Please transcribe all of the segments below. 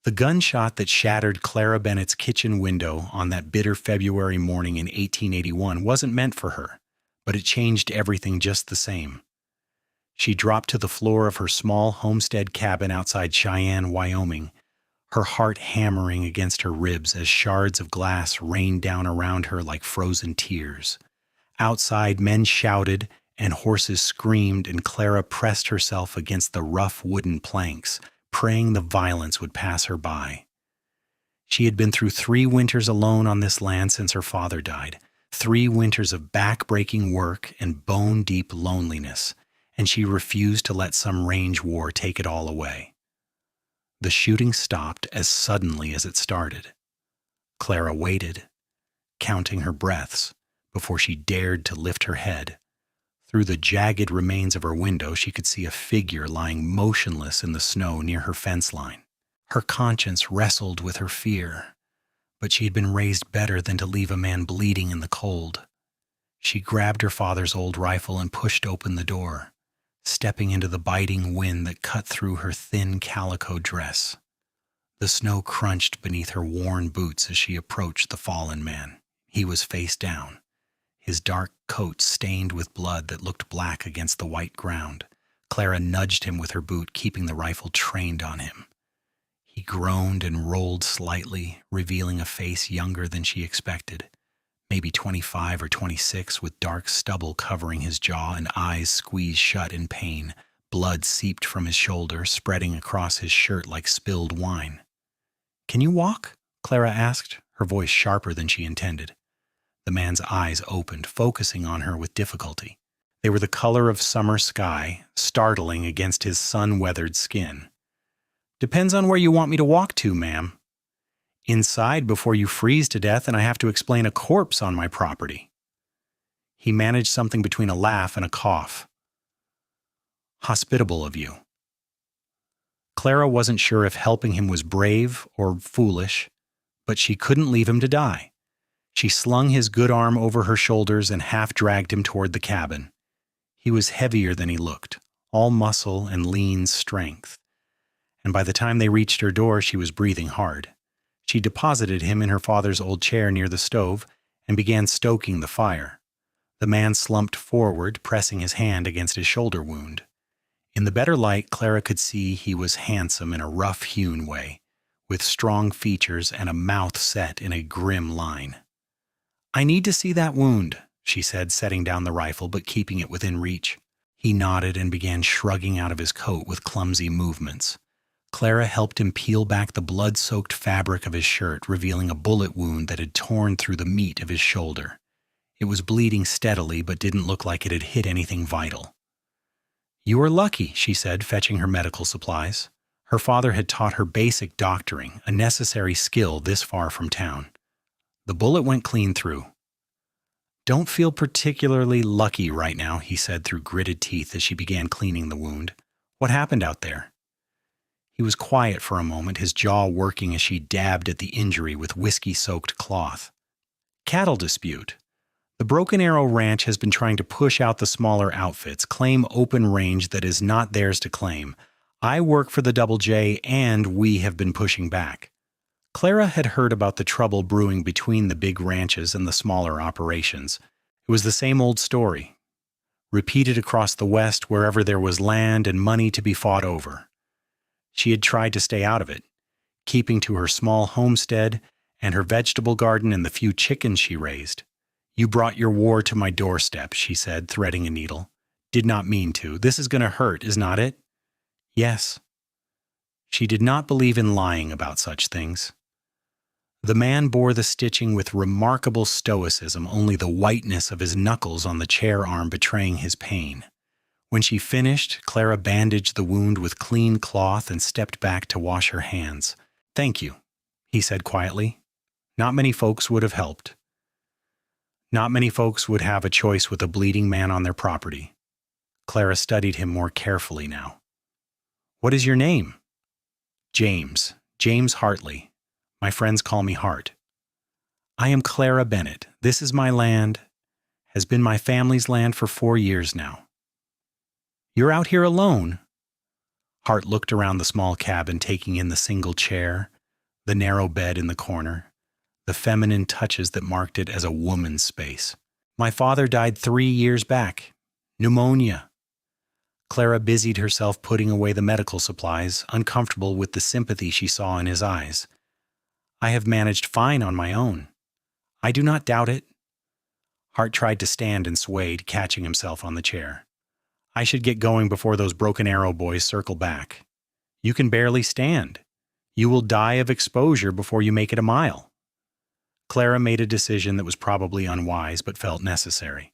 The gunshot that shattered Clara Bennett's kitchen window on that bitter February morning in 1881 wasn't meant for her, but it changed everything just the same. She dropped to the floor of her small homestead cabin outside Cheyenne, Wyoming, her heart hammering against her ribs as shards of glass rained down around her like frozen tears. Outside, men shouted and horses screamed, and Clara pressed herself against the rough wooden planks, praying the violence would pass her by. She had been through 3 winters alone on this land since her father died, 3 winters of back-breaking work and bone-deep loneliness, and she refused to let some range war take it all away. The shooting stopped as suddenly as it started. Clara waited, counting her breaths, before she dared to lift her head. Through the jagged remains of her window, she could see a figure lying motionless in the snow near her fence line. Her conscience wrestled with her fear, but she had been raised better than to leave a man bleeding in the cold. She grabbed her father's old rifle and pushed open the door, stepping into the biting wind that cut through her thin calico dress. The snow crunched beneath her worn boots as she approached the fallen man. He was face down, his dark coat stained with blood that looked black against the white ground. Clara nudged him with her boot, keeping the rifle trained on him. He groaned and rolled slightly, revealing a face younger than she expected, maybe 25 or 26, with dark stubble covering his jaw and eyes squeezed shut in pain. Blood seeped from his shoulder, spreading across his shirt like spilled wine. "Can you walk?" Clara asked, her voice sharper than she intended. The man's eyes opened, focusing on her with difficulty. They were the color of summer sky, startling against his sun-weathered skin. "Depends on where you want me to walk to, ma'am." "Inside before you freeze to death and I have to explain a corpse on my property." He managed something between a laugh and a cough. "Hospitable of you." Clara wasn't sure if helping him was brave or foolish, but she couldn't leave him to die. She slung his good arm over her shoulders and half-dragged him toward the cabin. He was heavier than he looked, all muscle and lean strength. And by the time they reached her door, she was breathing hard. She deposited him in her father's old chair near the stove and began stoking the fire. The man slumped forward, pressing his hand against his shoulder wound. In the better light, Clara could see he was handsome in a rough-hewn way, with strong features and a mouth set in a grim line. "I need to see that wound," she said, setting down the rifle but keeping it within reach. He nodded and began shrugging out of his coat with clumsy movements. Clara helped him peel back the blood-soaked fabric of his shirt, revealing a bullet wound that had torn through the meat of his shoulder. It was bleeding steadily but didn't look like it had hit anything vital. "You are lucky," she said, fetching her medical supplies. Her father had taught her basic doctoring, a necessary skill this far from town. "The bullet went clean through." "Don't feel particularly lucky right now," he said through gritted teeth as she began cleaning the wound. "What happened out there?" He was quiet for a moment, his jaw working as she dabbed at the injury with whiskey-soaked cloth. "Cattle dispute. The Broken Arrow Ranch has been trying to push out the smaller outfits, claim open range that is not theirs to claim. I work for the Double J, and we have been pushing back." Clara had heard about the trouble brewing between the big ranches and the smaller operations. It was the same old story, repeated across the West wherever there was land and money to be fought over. She had tried to stay out of it, keeping to her small homestead and her vegetable garden and the few chickens she raised. "You brought your war to my doorstep," she said, threading a needle. "Did not mean to. This is going to hurt, is not it?" "Yes." She did not believe in lying about such things. The man bore the stitching with remarkable stoicism, only the whiteness of his knuckles on the chair arm betraying his pain. When she finished, Clara bandaged the wound with clean cloth and stepped back to wash her hands. "Thank you," he said quietly. "Not many folks would have helped. Not many folks would have a choice with a bleeding man on their property." Clara studied him more carefully now. "What is your name?" "James. James Hartley. My friends call me Hart." "I am Clara Bennett. This is my land. Has been my family's land for 4 years now." "You're out here alone?" Hart looked around the small cabin, taking in the single chair, the narrow bed in the corner, the feminine touches that marked it as a woman's space. My father died 3 years back. Pneumonia. Clara busied herself putting away the medical supplies, uncomfortable with the sympathy she saw in his eyes. I have managed fine on my own. I do not doubt it. Hart tried to stand and swayed, catching himself on the chair. I should get going before those Broken Arrow boys circle back. You can barely stand. You will die of exposure before you make it a mile. Clara made a decision that was probably unwise but felt necessary.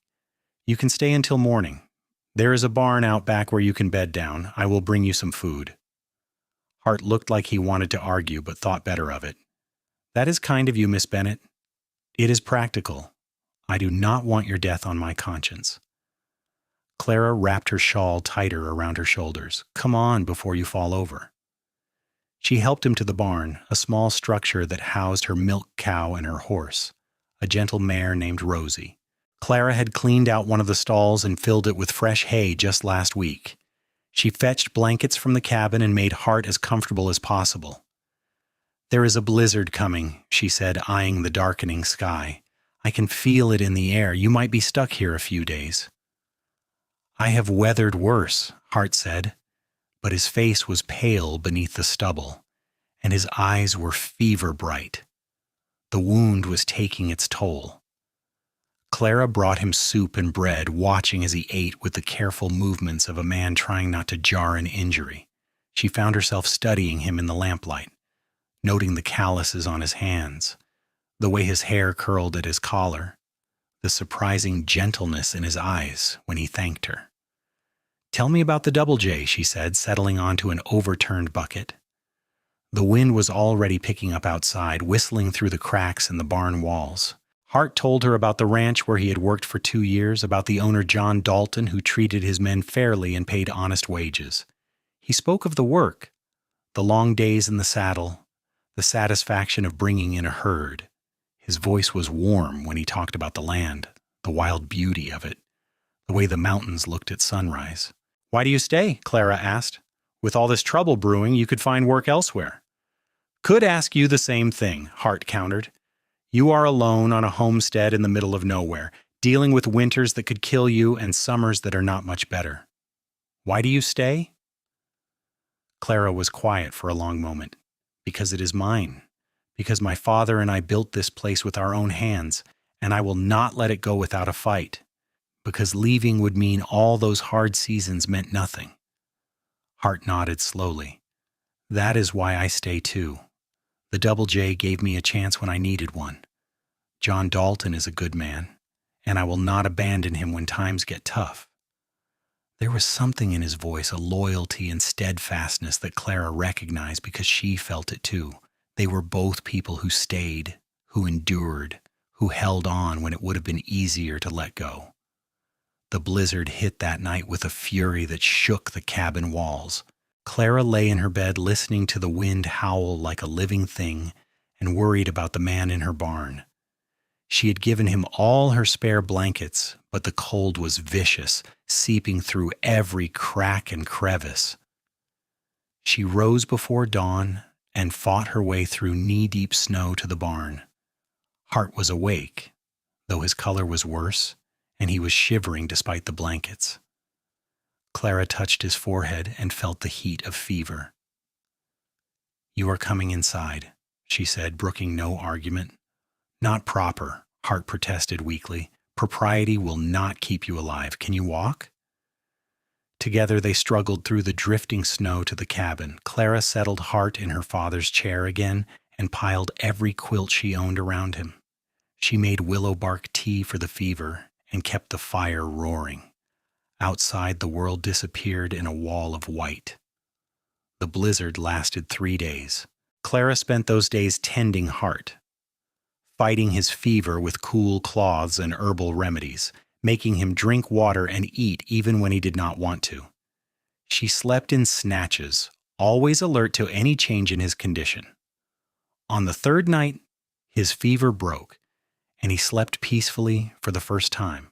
You can stay until morning. There is a barn out back where you can bed down. I will bring you some food. Hart looked like he wanted to argue but thought better of it. That is kind of you, Miss Bennett. It is practical. I do not want your death on my conscience. Clara wrapped her shawl tighter around her shoulders. Come on before you fall over. She helped him to the barn, a small structure that housed her milk cow and her horse, a gentle mare named Rosie. Clara had cleaned out one of the stalls and filled it with fresh hay just last week. She fetched blankets from the cabin and made Hart as comfortable as possible. There is a blizzard coming, she said, eyeing the darkening sky. I can feel it in the air. You might be stuck here a few days. I have weathered worse, Hart said, but his face was pale beneath the stubble, and his eyes were fever bright. The wound was taking its toll. Clara brought him soup and bread, watching as he ate with the careful movements of a man trying not to jar an injury. She found herself studying him in the lamplight, noting the calluses on his hands, the way his hair curled at his collar, the surprising gentleness in his eyes when he thanked her. Tell me about the Double J, she said, settling onto an overturned bucket. The wind was already picking up outside, whistling through the cracks in the barn walls. Hart told her about the ranch where he had worked for 2 years, about the owner John Dalton who treated his men fairly and paid honest wages. He spoke of the work, the long days in the saddle, the satisfaction of bringing in a herd. His voice was warm when he talked about the land, the wild beauty of it, the way the mountains looked at sunrise. Why do you stay? Clara asked. With all this trouble brewing, you could find work elsewhere. Could ask you the same thing, Hart countered. You are alone on a homestead in the middle of nowhere, dealing with winters that could kill you and summers that are not much better. Why do you stay? Clara was quiet for a long moment. Because it is mine. Because my father and I built this place with our own hands, and I will not let it go without a fight. Because leaving would mean all those hard seasons meant nothing. Hart nodded slowly. That is why I stay too. The Double J gave me a chance when I needed one. John Dalton is a good man, and I will not abandon him when times get tough. There was something in his voice, a loyalty and steadfastness that Clara recognized because she felt it too. They were both people who stayed, who endured, who held on when it would have been easier to let go. The blizzard hit that night with a fury that shook the cabin walls. Clara lay in her bed listening to the wind howl like a living thing and worried about the man in her barn. She had given him all her spare blankets, but the cold was vicious, seeping through every crack and crevice. She rose before dawn and fought her way through knee-deep snow to the barn. Hart was awake, though his color was worse, and he was shivering despite the blankets. Clara touched his forehead and felt the heat of fever. You are coming inside, she said, brooking no argument. Not proper, Hart protested weakly. Propriety will not keep you alive. Can you walk? Together they struggled through the drifting snow to the cabin. Clara settled Hart in her father's chair again and piled every quilt she owned around him. She made willow bark tea for the fever and kept the fire roaring. Outside, the world disappeared in a wall of white. The blizzard lasted 3 days. Clara spent those days tending Hart, fighting his fever with cool cloths and herbal remedies, making him drink water and eat even when he did not want to. She slept in snatches, always alert to any change in his condition. On the 3rd night, his fever broke, and he slept peacefully for the first time.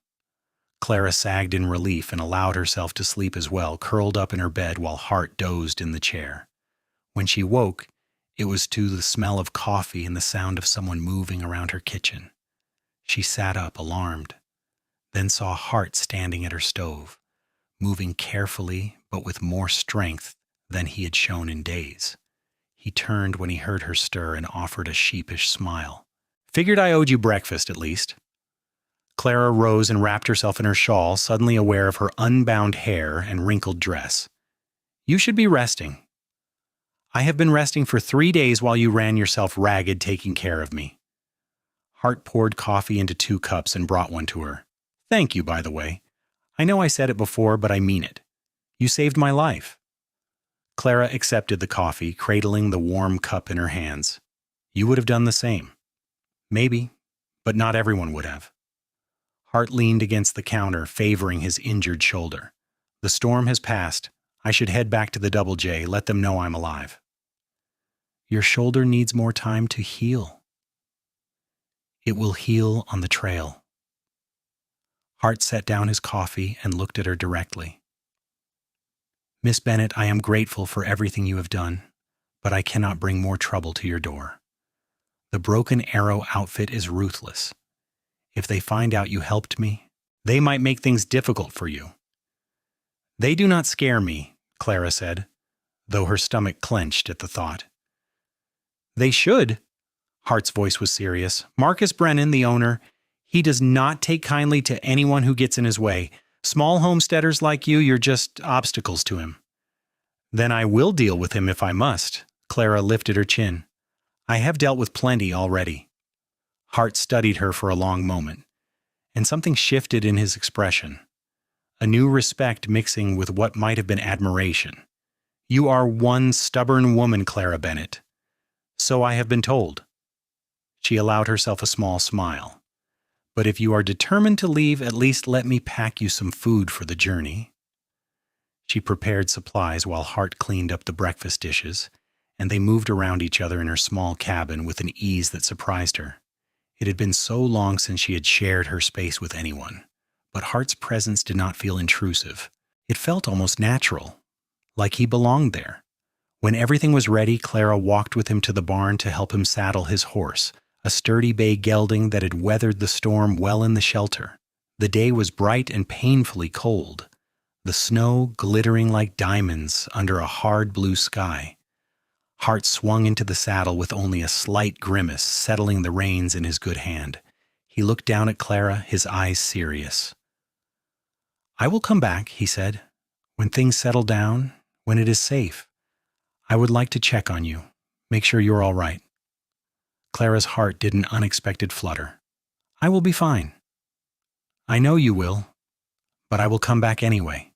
Clara sagged in relief and allowed herself to sleep as well, curled up in her bed while Hart dozed in the chair. When she woke, it was to the smell of coffee and the sound of someone moving around her kitchen. She sat up, alarmed, then saw Hart standing at her stove, moving carefully but with more strength than he had shown in days. He turned when he heard her stir and offered a sheepish smile. "Figured I owed you breakfast, at least." Clara rose and wrapped herself in her shawl, suddenly aware of her unbound hair and wrinkled dress. "You should be resting." "I have been resting for 3 days while you ran yourself ragged taking care of me." Hart poured coffee into 2 cups and brought one to her. "Thank you, by the way. I know I said it before, but I mean it. You saved my life." Clara accepted the coffee, cradling the warm cup in her hands. "You would have done the same." "Maybe, but not everyone would have." Hart leaned against the counter, favoring his injured shoulder. "The storm has passed. I should head back to the Double J, let them know I'm alive." "Your shoulder needs more time to heal." "It will heal on the trail." Hart set down his coffee and looked at her directly. "Miss Bennett, I am grateful for everything you have done, but I cannot bring more trouble to your door. The Broken Arrow outfit is ruthless. If they find out you helped me, they might make things difficult for you." "They do not scare me," Clara said, though her stomach clenched at the thought. "They should." Hart's voice was serious. "Marcus Brennan, the owner, he does not take kindly to anyone who gets in his way. Small homesteaders like you, you're just obstacles to him." "Then I will deal with him if I must." Clara lifted her chin. "I have dealt with plenty already." Hart studied her for a long moment, and something shifted in his expression. A new respect mixing with what might have been admiration. "You are one stubborn woman, Clara Bennett." "So I have been told." She allowed herself a small smile. "But if you are determined to leave, at least let me pack you some food for the journey." She prepared supplies while Hart cleaned up the breakfast dishes, and they moved around each other in her small cabin with an ease that surprised her. It had been so long since she had shared her space with anyone, but Hart's presence did not feel intrusive. It felt almost natural, like he belonged there. When everything was ready, Clara walked with him to the barn to help him saddle his horse, a sturdy bay gelding that had weathered the storm well in the shelter. The day was bright and painfully cold, the snow glittering like diamonds under a hard blue sky. Hart swung into the saddle with only a slight grimace, settling the reins in his good hand. He looked down at Clara, his eyes serious. "I will come back," he said, "when things settle down, when it is safe. I would like to check on you, make sure you're all right." Clara's heart did an unexpected flutter. "I will be fine." "I know you will, but I will come back anyway."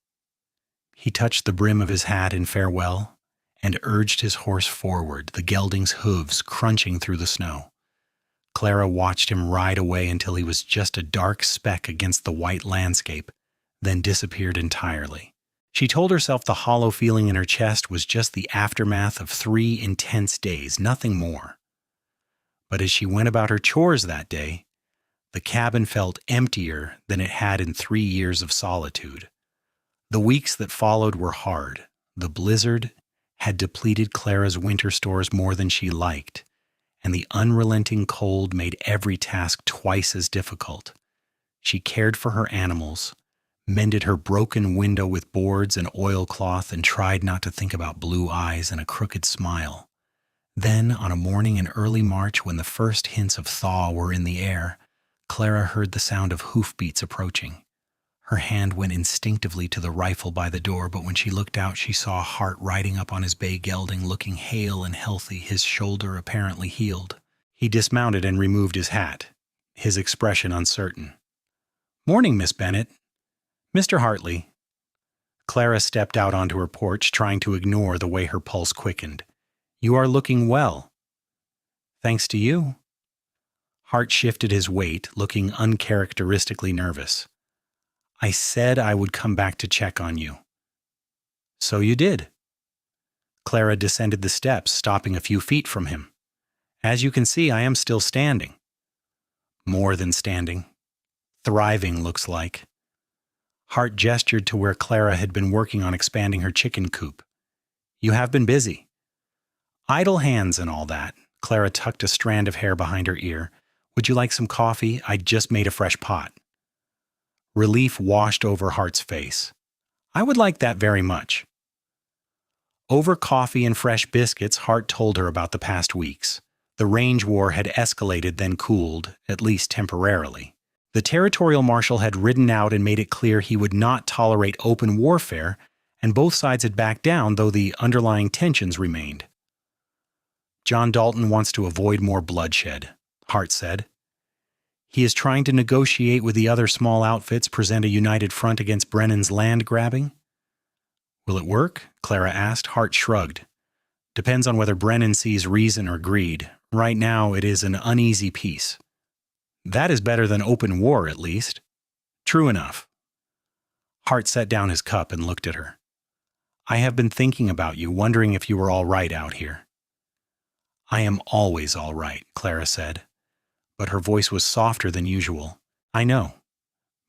He touched the brim of his hat in farewell and urged his horse forward, the gelding's hooves crunching through the snow. Clara watched him ride away until he was just a dark speck against the white landscape, then disappeared entirely. She told herself the hollow feeling in her chest was just the aftermath of 3 intense days, nothing more. But as she went about her chores that day, the cabin felt emptier than it had in 3 years of solitude. The weeks that followed were hard. The blizzard had depleted Clara's winter stores more than she liked, and the unrelenting cold made every task twice as difficult. She cared for her animals, mended her broken window with boards and oilcloth, and tried not to think about blue eyes and a crooked smile. Then, on a morning in early March when the first hints of thaw were in the air, Clara heard the sound of hoofbeats approaching. Her hand went instinctively to the rifle by the door, but when she looked out, she saw Hart riding up on his bay gelding, looking hale and healthy, his shoulder apparently healed. He dismounted and removed his hat, his expression uncertain. "Morning, Miss Bennett." "Mr. Hartley." Clara stepped out onto her porch, trying to ignore the way her pulse quickened. "You are looking well." "Thanks to you." Hart shifted his weight, looking uncharacteristically nervous. "I said I would come back to check on you." "So you did." Clara descended the steps, stopping a few feet from him. "As you can see, I am still standing." "More than standing. Thriving, looks like." Hart gestured to where Clara had been working on expanding her chicken coop. You have been busy. Idle hands and all that. Clara tucked a strand of hair behind her ear. Would you like some coffee? I just made a fresh pot. Relief washed over Hart's face. I would like that very much. Over coffee and fresh biscuits, Hart told her about the past weeks. The range war had escalated, then cooled, at least temporarily. The territorial marshal had ridden out and made it clear he would not tolerate open warfare, and both sides had backed down, though the underlying tensions remained. John Dalton wants to avoid more bloodshed, Hart said. He is trying to negotiate with the other small outfits, present a united front against Brennan's land grabbing. Will it work? Clara asked. Hart shrugged. Depends on whether Brennan sees reason or greed. Right now it is an uneasy peace. That is better than open war, at least. True enough. Hart set down his cup and looked at her. I have been thinking about you, wondering if you were all right out here. I am always all right, Clara said, but her voice was softer than usual. I know,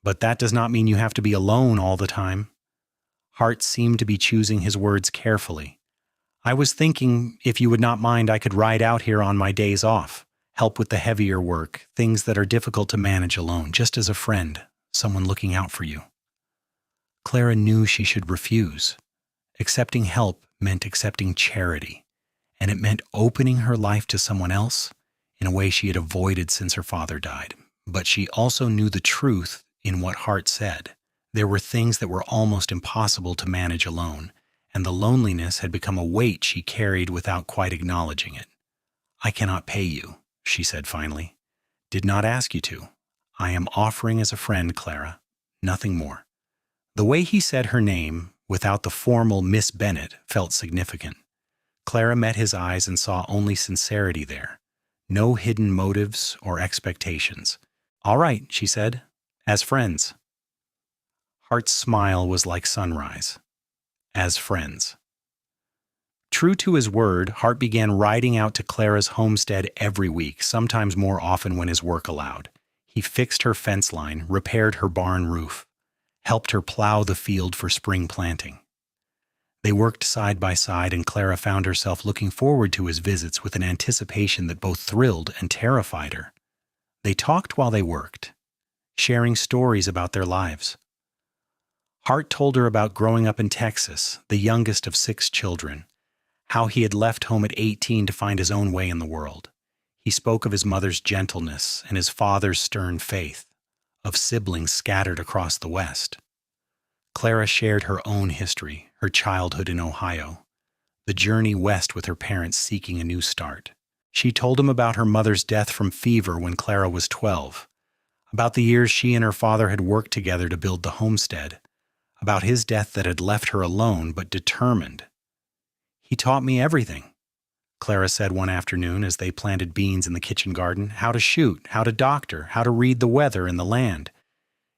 but that does not mean you have to be alone all the time. Hart seemed to be choosing his words carefully. I was thinking, if you would not mind, I could ride out here on my days off, help with the heavier work, things that are difficult to manage alone, just as a friend, someone looking out for you. Clara knew she should refuse. Accepting help meant accepting charity, and it meant opening her life to someone else in a way she had avoided since her father died. But she also knew the truth in what Hart said. There were things that were almost impossible to manage alone, and the loneliness had become a weight she carried without quite acknowledging it. I cannot pay you, she said finally. Did not ask you to. I am offering as a friend, Clara. Nothing more. The way he said her name, without the formal Miss Bennett, felt significant. Clara met his eyes and saw only sincerity there. No hidden motives or expectations. All right, she said. As friends. Hart's smile was like sunrise. As friends. True to his word, Hart began riding out to Clara's homestead every week, sometimes more often when his work allowed. He fixed her fence line, repaired her barn roof, helped her plow the field for spring planting. They worked side by side, and Clara found herself looking forward to his visits with an anticipation that both thrilled and terrified her. They talked while they worked, sharing stories about their lives. Hart told her about growing up in Texas, the youngest of 6 children, how he had left home at 18 to find his own way in the world. He spoke of his mother's gentleness and his father's stern faith, of siblings scattered across the West. Clara shared her own history, her childhood in Ohio, the journey west with her parents seeking a new start. She told him about her mother's death from fever when Clara was 12, about the years she and her father had worked together to build the homestead, about his death that had left her alone but determined. He taught me everything, Clara said one afternoon as they planted beans in the kitchen garden, how to shoot, how to doctor, how to read the weather and the land.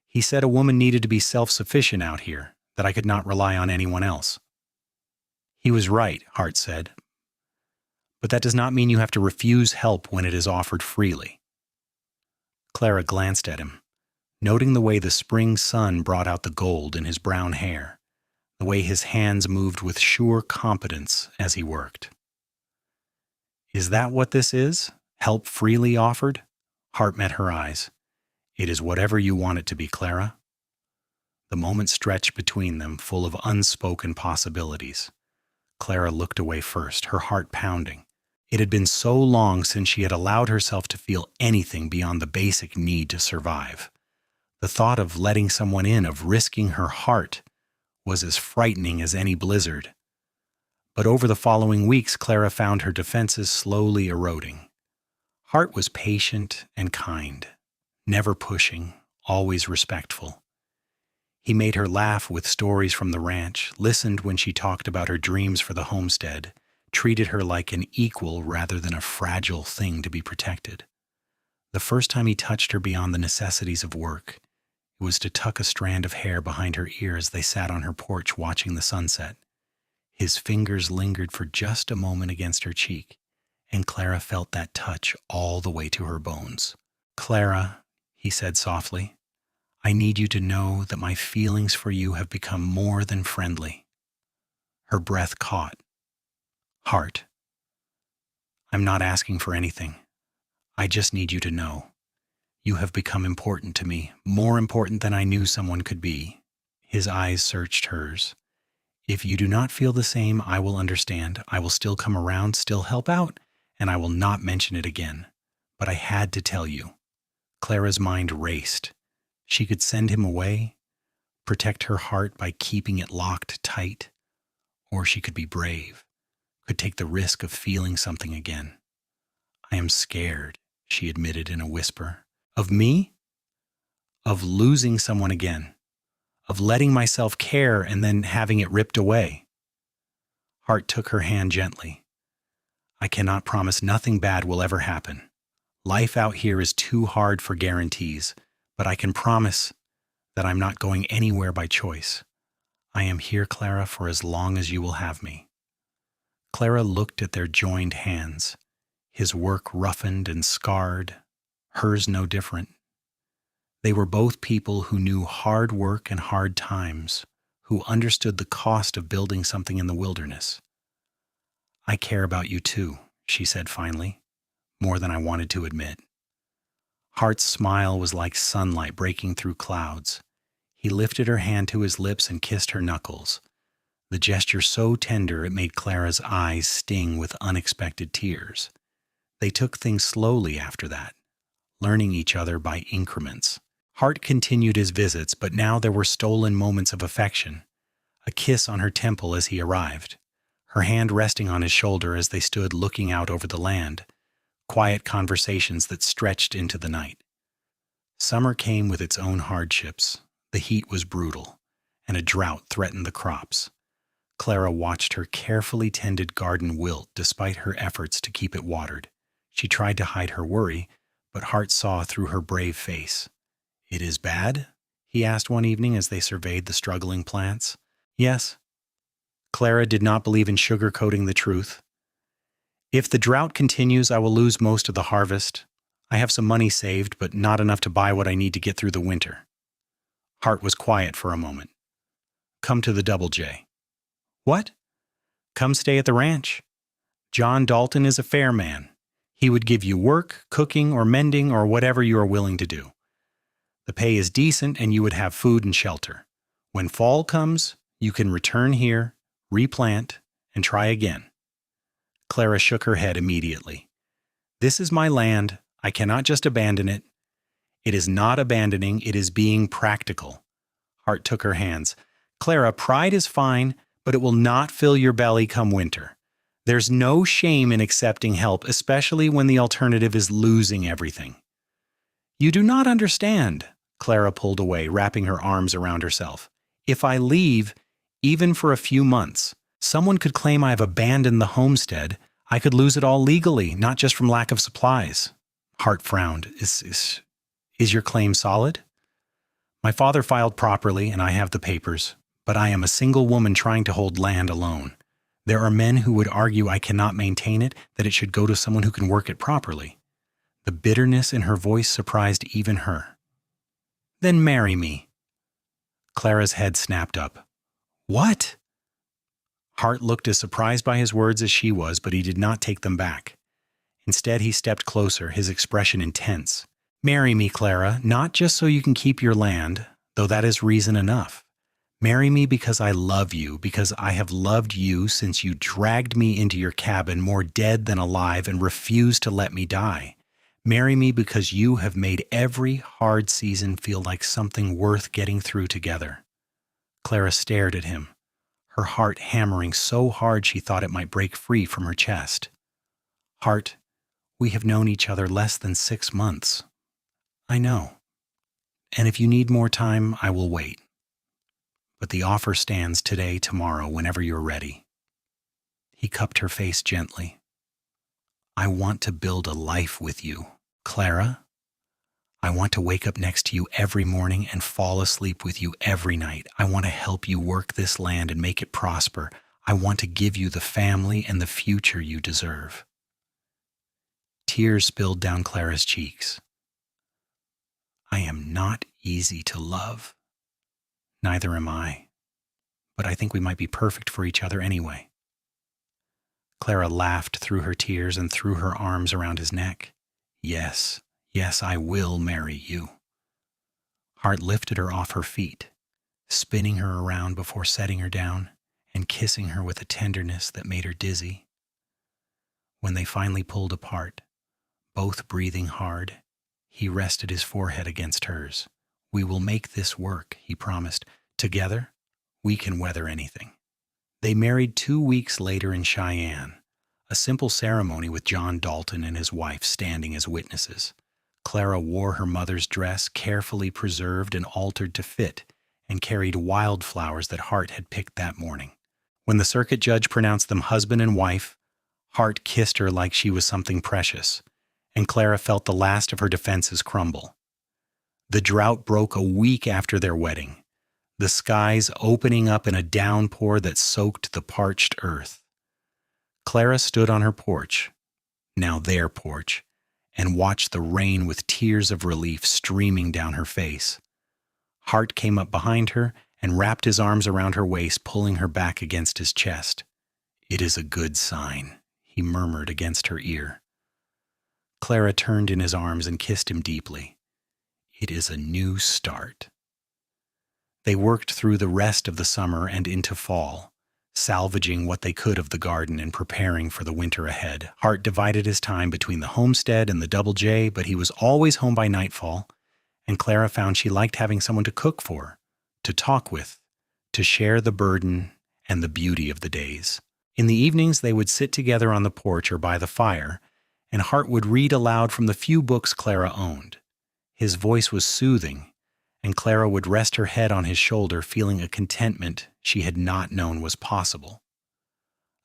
He said a woman needed to be self-sufficient out here, that I could not rely on anyone else. He was right, Hart said. But that does not mean you have to refuse help when it is offered freely. Clara glanced at him, noting the way the spring sun brought out the gold in his brown hair, the way his hands moved with sure competence as he worked. Is that what this is? Help freely offered? Hart met her eyes. It is whatever you want it to be, Clara. The moment stretched between them, full of unspoken possibilities. Clara looked away first, her heart pounding. It had been so long since she had allowed herself to feel anything beyond the basic need to survive. The thought of letting someone in, of risking her heart, was as frightening as any blizzard. But over the following weeks, Clara found her defenses slowly eroding. Hart was patient and kind, never pushing, always respectful. He made her laugh with stories from the ranch, listened when she talked about her dreams for the homestead, treated her like an equal rather than a fragile thing to be protected. The first time he touched her beyond the necessities of work, it was to tuck a strand of hair behind her ear as they sat on her porch watching the sunset. His fingers lingered for just a moment against her cheek, and Clara felt that touch all the way to her bones. Clara, he said softly, I need you to know that my feelings for you have become more than friendly. Her breath caught. Heart, I'm not asking for anything. I just need you to know. You have become important to me, more important than I knew someone could be. His eyes searched hers. If you do not feel the same, I will understand. I will still come around, still help out, and I will not mention it again. But I had to tell you. Clara's mind raced. She could send him away, protect her heart by keeping it locked tight, or she could be brave, could take the risk of feeling something again. I am scared, she admitted in a whisper. Of me? Of losing someone again. Of letting myself care and then having it ripped away. Hart took her hand gently. I cannot promise nothing bad will ever happen. Life out here is too hard for guarantees, but I can promise that I'm not going anywhere by choice. I am here, Clara, for as long as you will have me. Clara looked at their joined hands, his work roughened and scarred, hers no different. They were both people who knew hard work and hard times, who understood the cost of building something in the wilderness. I care about you too, she said finally, more than I wanted to admit. Hart's smile was like sunlight breaking through clouds. He lifted her hand to his lips and kissed her knuckles, the gesture so tender it made Clara's eyes sting with unexpected tears. They took things slowly after that, learning each other by increments. Hart continued his visits, but now there were stolen moments of affection. A kiss on her temple as he arrived, her hand resting on his shoulder as they stood looking out over the land, quiet conversations that stretched into the night. Summer came with its own hardships. The heat was brutal, and a drought threatened the crops. Clara watched her carefully tended garden wilt despite her efforts to keep it watered. She tried to hide her worry, but Hart saw through her brave face. It is bad? He asked one evening as they surveyed the struggling plants. Yes. Clara did not believe in sugarcoating the truth. If the drought continues, I will lose most of the harvest. I have some money saved, but not enough to buy what I need to get through the winter. Hart was quiet for a moment. Come to the Double J. What? Come stay at the ranch. John Dalton is a fair man. He would give you work, cooking, or mending, or whatever you are willing to do. The pay is decent and you would have food and shelter. When fall comes, you can return here, replant, and try again. Clara shook her head immediately. This is my land. I cannot just abandon it. It is not abandoning, it is being practical. Hart took her hands. Clara, pride is fine, but it will not fill your belly come winter. There's no shame in accepting help, especially when the alternative is losing everything. You do not understand. Clara pulled away, wrapping her arms around herself. If I leave, even for a few months, someone could claim I have abandoned the homestead. I could lose it all legally, not just from lack of supplies. Hart frowned. Is your claim solid? My father filed properly, and I have the papers, but I am a single woman trying to hold land alone. There are men who would argue I cannot maintain it, that it should go to someone who can work it properly. The bitterness in her voice surprised even her. Then marry me. Clara's head snapped up. What? Hart looked as surprised by his words as she was, but he did not take them back. Instead, he stepped closer, his expression intense. Marry me, Clara, not just so you can keep your land, though that is reason enough. Marry me because I love you, because I have loved you since you dragged me into your cabin more dead than alive and refused to let me die. Marry me because you have made every hard season feel like something worth getting through together. Clara stared at him, her heart hammering so hard she thought it might break free from her chest. Hart, we have known each other less than 6 months. I know. And if you need more time, I will wait. But the offer stands today, tomorrow, whenever you're ready. He cupped her face gently. I want to build a life with you, Clara. I want to wake up next to you every morning and fall asleep with you every night. I want to help you work this land and make it prosper. I want to give you the family and the future you deserve. Tears spilled down Clara's cheeks. I am not easy to love. Neither am I, but I think we might be perfect for each other anyway. Clara laughed through her tears and threw her arms around his neck. Yes, yes, I will marry you. Hart lifted her off her feet, spinning her around before setting her down and kissing her with a tenderness that made her dizzy. When they finally pulled apart, both breathing hard, he rested his forehead against hers. We will make this work, he promised. Together, we can weather anything. They married 2 weeks later in Cheyenne, a simple ceremony with John Dalton and his wife standing as witnesses. Clara wore her mother's dress, carefully preserved and altered to fit, and carried wildflowers that Hart had picked that morning. When the circuit judge pronounced them husband and wife, Hart kissed her like she was something precious, and Clara felt the last of her defenses crumble. The drought broke a week after their wedding, the skies opening up in a downpour that soaked the parched earth. Clara stood on her porch, now their porch, and watched the rain with tears of relief streaming down her face. Hart came up behind her and wrapped his arms around her waist, pulling her back against his chest. "It is a good sign," he murmured against her ear. Clara turned in his arms and kissed him deeply. "It is a new start." They worked through the rest of the summer and into fall, salvaging what they could of the garden and preparing for the winter ahead. Hart divided his time between the homestead and the Double J, but he was always home by nightfall, and Clara found she liked having someone to cook for, to talk with, to share the burden and the beauty of the days. In the evenings, they would sit together on the porch or by the fire, and Hart would read aloud from the few books Clara owned. His voice was soothing, and Clara would rest her head on his shoulder, feeling a contentment she had not known was possible.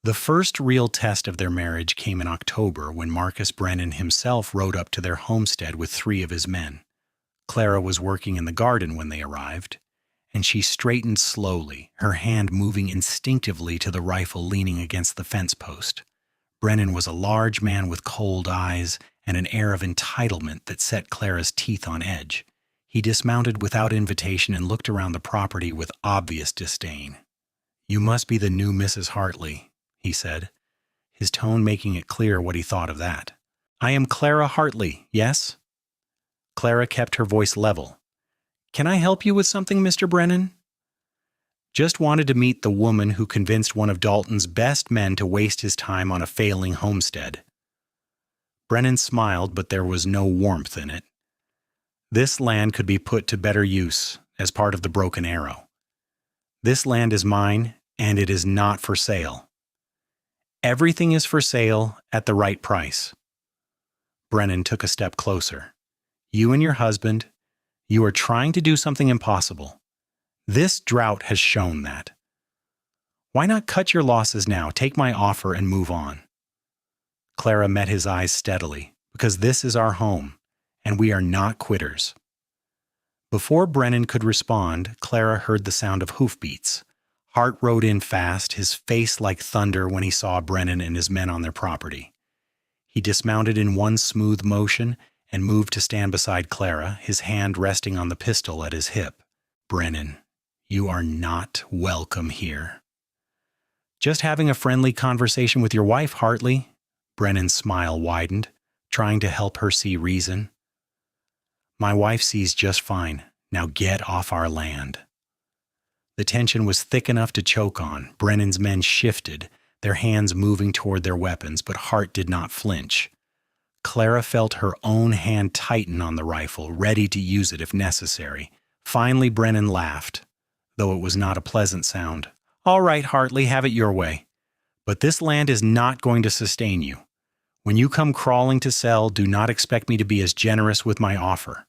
The first real test of their marriage came in October when Marcus Brennan himself rode up to their homestead with 3 of his men. Clara was working in the garden when they arrived, and she straightened slowly, her hand moving instinctively to the rifle leaning against the fence post. Brennan was a large man with cold eyes and an air of entitlement that set Clara's teeth on edge. He dismounted without invitation and looked around the property with obvious disdain. "You must be the new Mrs. Hartley," he said, his tone making it clear what he thought of that. "I am Clara Hartley, yes?" Clara kept her voice level. "Can I help you with something, Mr. Brennan?" "Just wanted to meet the woman who convinced one of Dalton's best men to waste his time on a failing homestead." Brennan smiled, but there was no warmth in it. "This land could be put to better use as part of the Broken Arrow. This land is mine, and it is not for sale. Everything is for sale at the right price." Brennan took a step closer. "You and your husband, you are trying to do something impossible. This drought has shown that. Why not cut your losses now, take my offer, and move on?" Clara met his eyes steadily. "Because this is our home, and we are not quitters." Before Brennan could respond, Clara heard the sound of hoofbeats. Hart rode in fast, his face like thunder when he saw Brennan and his men on their property. He dismounted in one smooth motion and moved to stand beside Clara, his hand resting on the pistol at his hip. "Brennan, you are not welcome here." "Just having a friendly conversation with your wife, Hartley." Brennan's smile widened, trying to help her see reason. "My wife sees just fine. Now get off our land." The tension was thick enough to choke on. Brennan's men shifted, their hands moving toward their weapons, but Hart did not flinch. Clara felt her own hand tighten on the rifle, ready to use it if necessary. Finally, Brennan laughed, though it was not a pleasant sound. "All right, Hartley, have it your way. But this land is not going to sustain you. When you come crawling to sell, do not expect me to be as generous with my offer.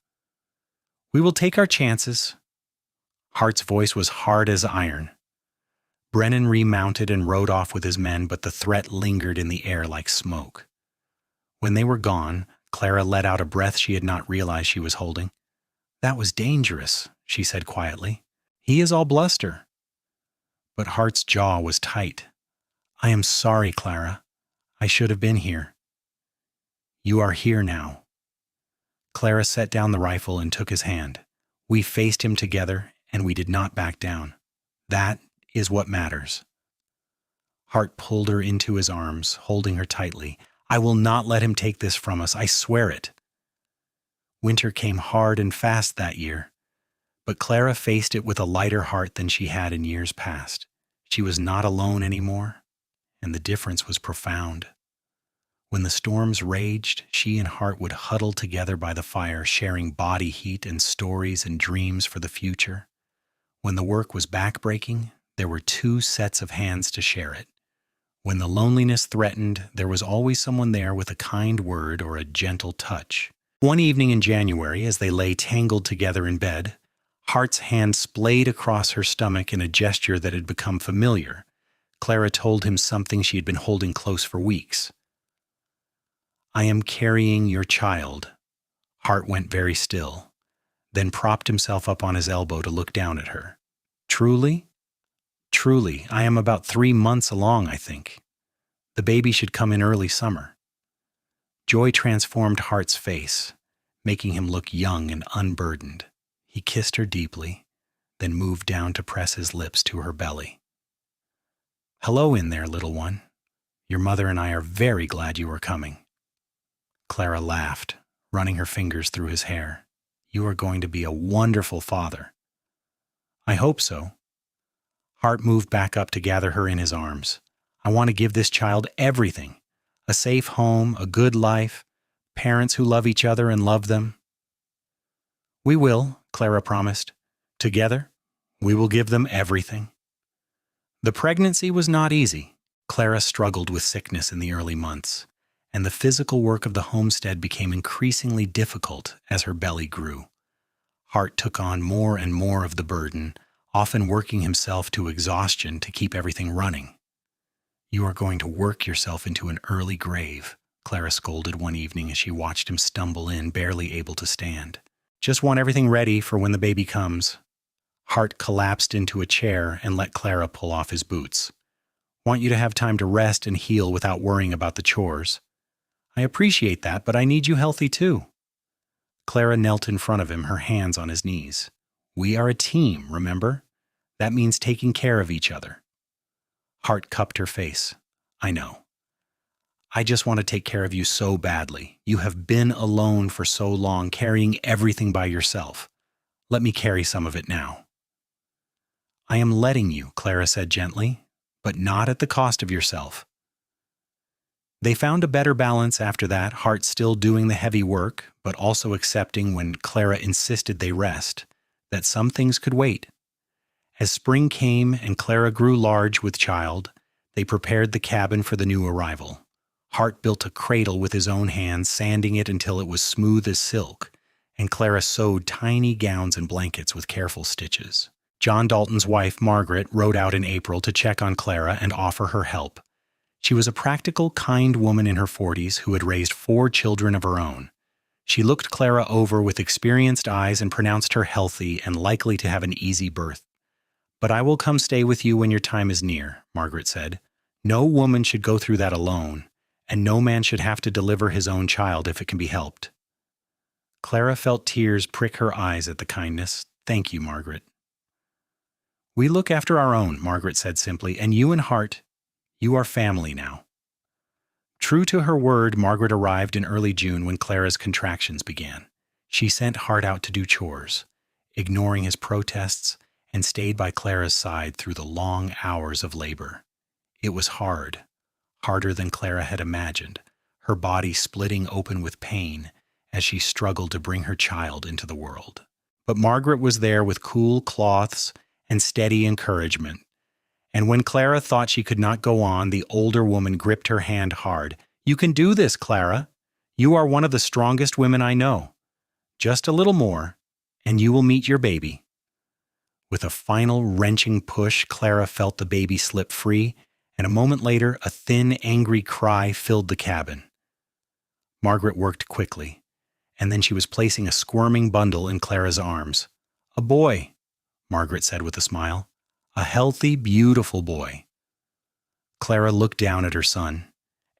We will take our chances." Hart's voice was hard as iron. Brennan remounted and rode off with his men, but the threat lingered in the air like smoke. When they were gone, Clara let out a breath she had not realized she was holding. "That was dangerous," she said quietly. "He is all bluster." But Hart's jaw was tight. "I am sorry, Clara. I should have been here." "You are here now." Clara set down the rifle and took his hand. We faced him together, and we did not back down. That is what matters. Hart pulled her into his arms, holding her tightly. I will not let him take this from us, I swear it. Winter came hard and fast that year, but Clara faced it with a lighter heart than she had in years past. She was not alone anymore, and the difference was profound. When the storms raged, she and Hart would huddle together by the fire, sharing body heat and stories and dreams for the future. When the work was backbreaking, there were two sets of hands to share it. When the loneliness threatened, there was always someone there with a kind word or a gentle touch. One evening in January, as they lay tangled together in bed, Hart's hand splayed across her stomach in a gesture that had become familiar. Clara told him something she had been holding close for weeks. I am carrying your child. Hart went very still, then propped himself up on his elbow to look down at her. Truly? Truly, I am about 3 months along, I think. The baby should come in early summer. Joy transformed Hart's face, making him look young and unburdened. He kissed her deeply, then moved down to press his lips to her belly. Hello in there, little one. Your mother and I are very glad you are coming. Clara laughed, running her fingers through his hair. You are going to be a wonderful father. I hope so. Hart moved back up to gather her in his arms. I want to give this child everything. A safe home, a good life, parents who love each other and love them. We will, Clara promised. Together, we will give them everything. The pregnancy was not easy. Clara struggled with sickness in the early months, and the physical work of the homestead became increasingly difficult as her belly grew. Hart took on more and more of the burden, often working himself to exhaustion to keep everything running. You are going to work yourself into an early grave, Clara scolded one evening as she watched him stumble in, barely able to stand. Just want everything ready for when the baby comes. Hart collapsed into a chair and let Clara pull off his boots. Want you to have time to rest and heal without worrying about the chores. I appreciate that, but I need you healthy too. Clara knelt in front of him, her hands on his knees. We are a team, remember? That means taking care of each other. Hart cupped her face. I know. I just want to take care of you so badly. You have been alone for so long, carrying everything by yourself. Let me carry some of it now. I am letting you, Clara said gently, but not at the cost of yourself. They found a better balance after that, Hart still doing the heavy work, but also accepting when Clara insisted they rest, that some things could wait. As spring came and Clara grew large with child, they prepared the cabin for the new arrival. Hart built a cradle with his own hands, sanding it until it was smooth as silk, and Clara sewed tiny gowns and blankets with careful stitches. John Dalton's wife, Margaret, rode out in April to check on Clara and offer her help. She was a practical, kind woman in her 40s who had raised 4 children of her own. She looked Clara over with experienced eyes and pronounced her healthy and likely to have an easy birth. But I will come stay with you when your time is near, Margaret said. No woman should go through that alone, and no man should have to deliver his own child if it can be helped. Clara felt tears prick her eyes at the kindness. Thank you, Margaret. We look after our own, Margaret said simply, and you and Hart, you are family now. True to her word, Margaret arrived in early June when Clara's contractions began. She sent Hart out to do chores, ignoring his protests, and stayed by Clara's side through the long hours of labor. It was hard, harder than Clara had imagined, her body splitting open with pain as she struggled to bring her child into the world. But Margaret was there with cool cloths and steady encouragement. And when Clara thought she could not go on, the older woman gripped her hand hard. You can do this, Clara. You are one of the strongest women I know. Just a little more, and you will meet your baby. With a final wrenching push, Clara felt the baby slip free, and a moment later, a thin, angry cry filled the cabin. Margaret worked quickly, and then she was placing a squirming bundle in Clara's arms. A boy, Margaret said with a smile. A healthy, beautiful boy. Clara looked down at her son,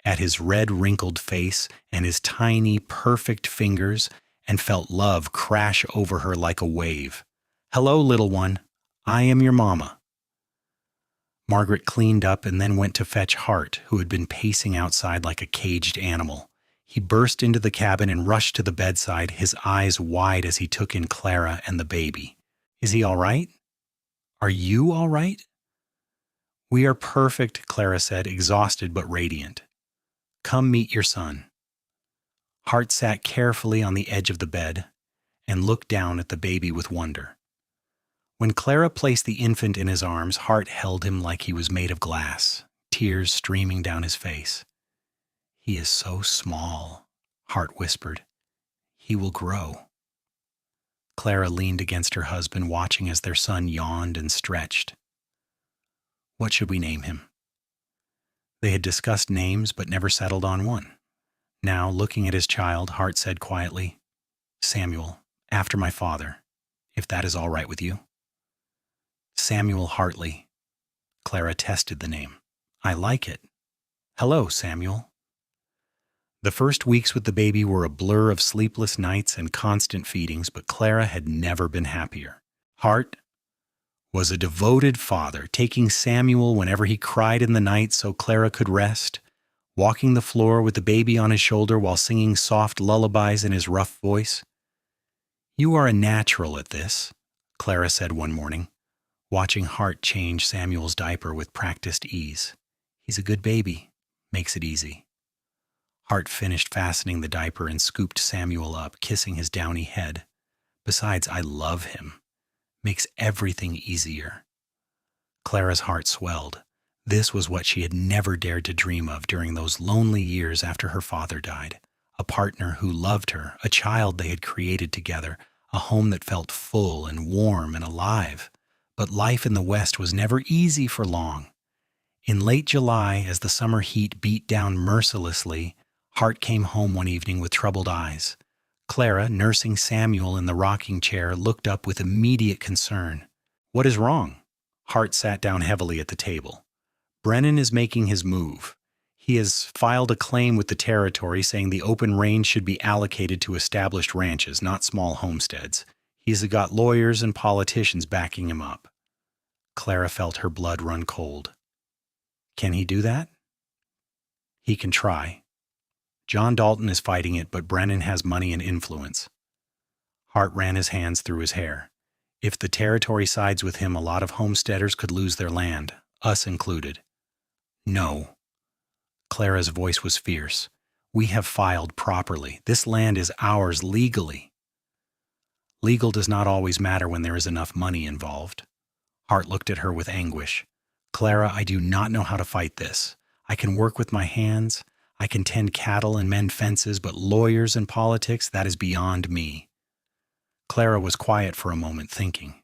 at his red, wrinkled face and his tiny, perfect fingers, and felt love crash over her like a wave. "Hello, little one. I am your mama." Margaret cleaned up and then went to fetch Hart, who had been pacing outside like a caged animal. He burst into the cabin and rushed to the bedside, his eyes wide as he took in Clara and the baby. "Is he all right? Are you all right?" "We are perfect," Clara said, exhausted but radiant. "Come meet your son." Hart sat carefully on the edge of the bed and looked down at the baby with wonder. When Clara placed the infant in his arms, Hart held him like he was made of glass, tears streaming down his face. "He is so small," Hart whispered. "He will grow." Clara leaned against her husband, watching as their son yawned and stretched. "What should we name him?" They had discussed names but never settled on one. Now, looking at his child, Hart said quietly, "Samuel, after my father, if that is all right with you." "Samuel Hartley." Clara tested the name. "I like it. Hello, Samuel." The first weeks with the baby were a blur of sleepless nights and constant feedings, but Clara had never been happier. Hart was a devoted father, taking Samuel whenever he cried in the night so Clara could rest, walking the floor with the baby on his shoulder while singing soft lullabies in his rough voice. "You are a natural at this," Clara said one morning, watching Hart change Samuel's diaper with practiced ease. "He's a good baby, makes it easy." Hart finished fastening the diaper and scooped Samuel up, kissing his downy head. "Besides, I love him. Makes everything easier." Clara's heart swelled. This was what she had never dared to dream of during those lonely years after her father died. A partner who loved her, a child they had created together, a home that felt full and warm and alive. But life in the West was never easy for long. In late July, as the summer heat beat down mercilessly, Hart came home one evening with troubled eyes. Clara, nursing Samuel in the rocking chair, looked up with immediate concern. "What is wrong?" Hart sat down heavily at the table. "Brennan is making his move. He has filed a claim with the territory saying the open range should be allocated to established ranches, not small homesteads. He's got lawyers and politicians backing him up." Clara felt her blood run cold. "Can he do that?" "He can try. John Dalton is fighting it, but Brennan has money and influence." Hart ran his hands through his hair. "If the territory sides with him, a lot of homesteaders could lose their land, us included." "No." Clara's voice was fierce. "We have filed properly. This land is ours legally." "Legal does not always matter when there is enough money involved." Hart looked at her with anguish. "Clara, I do not know how to fight this. I can work with my hands. I can tend cattle and mend fences, but lawyers and politics, that is beyond me." Clara was quiet for a moment, thinking.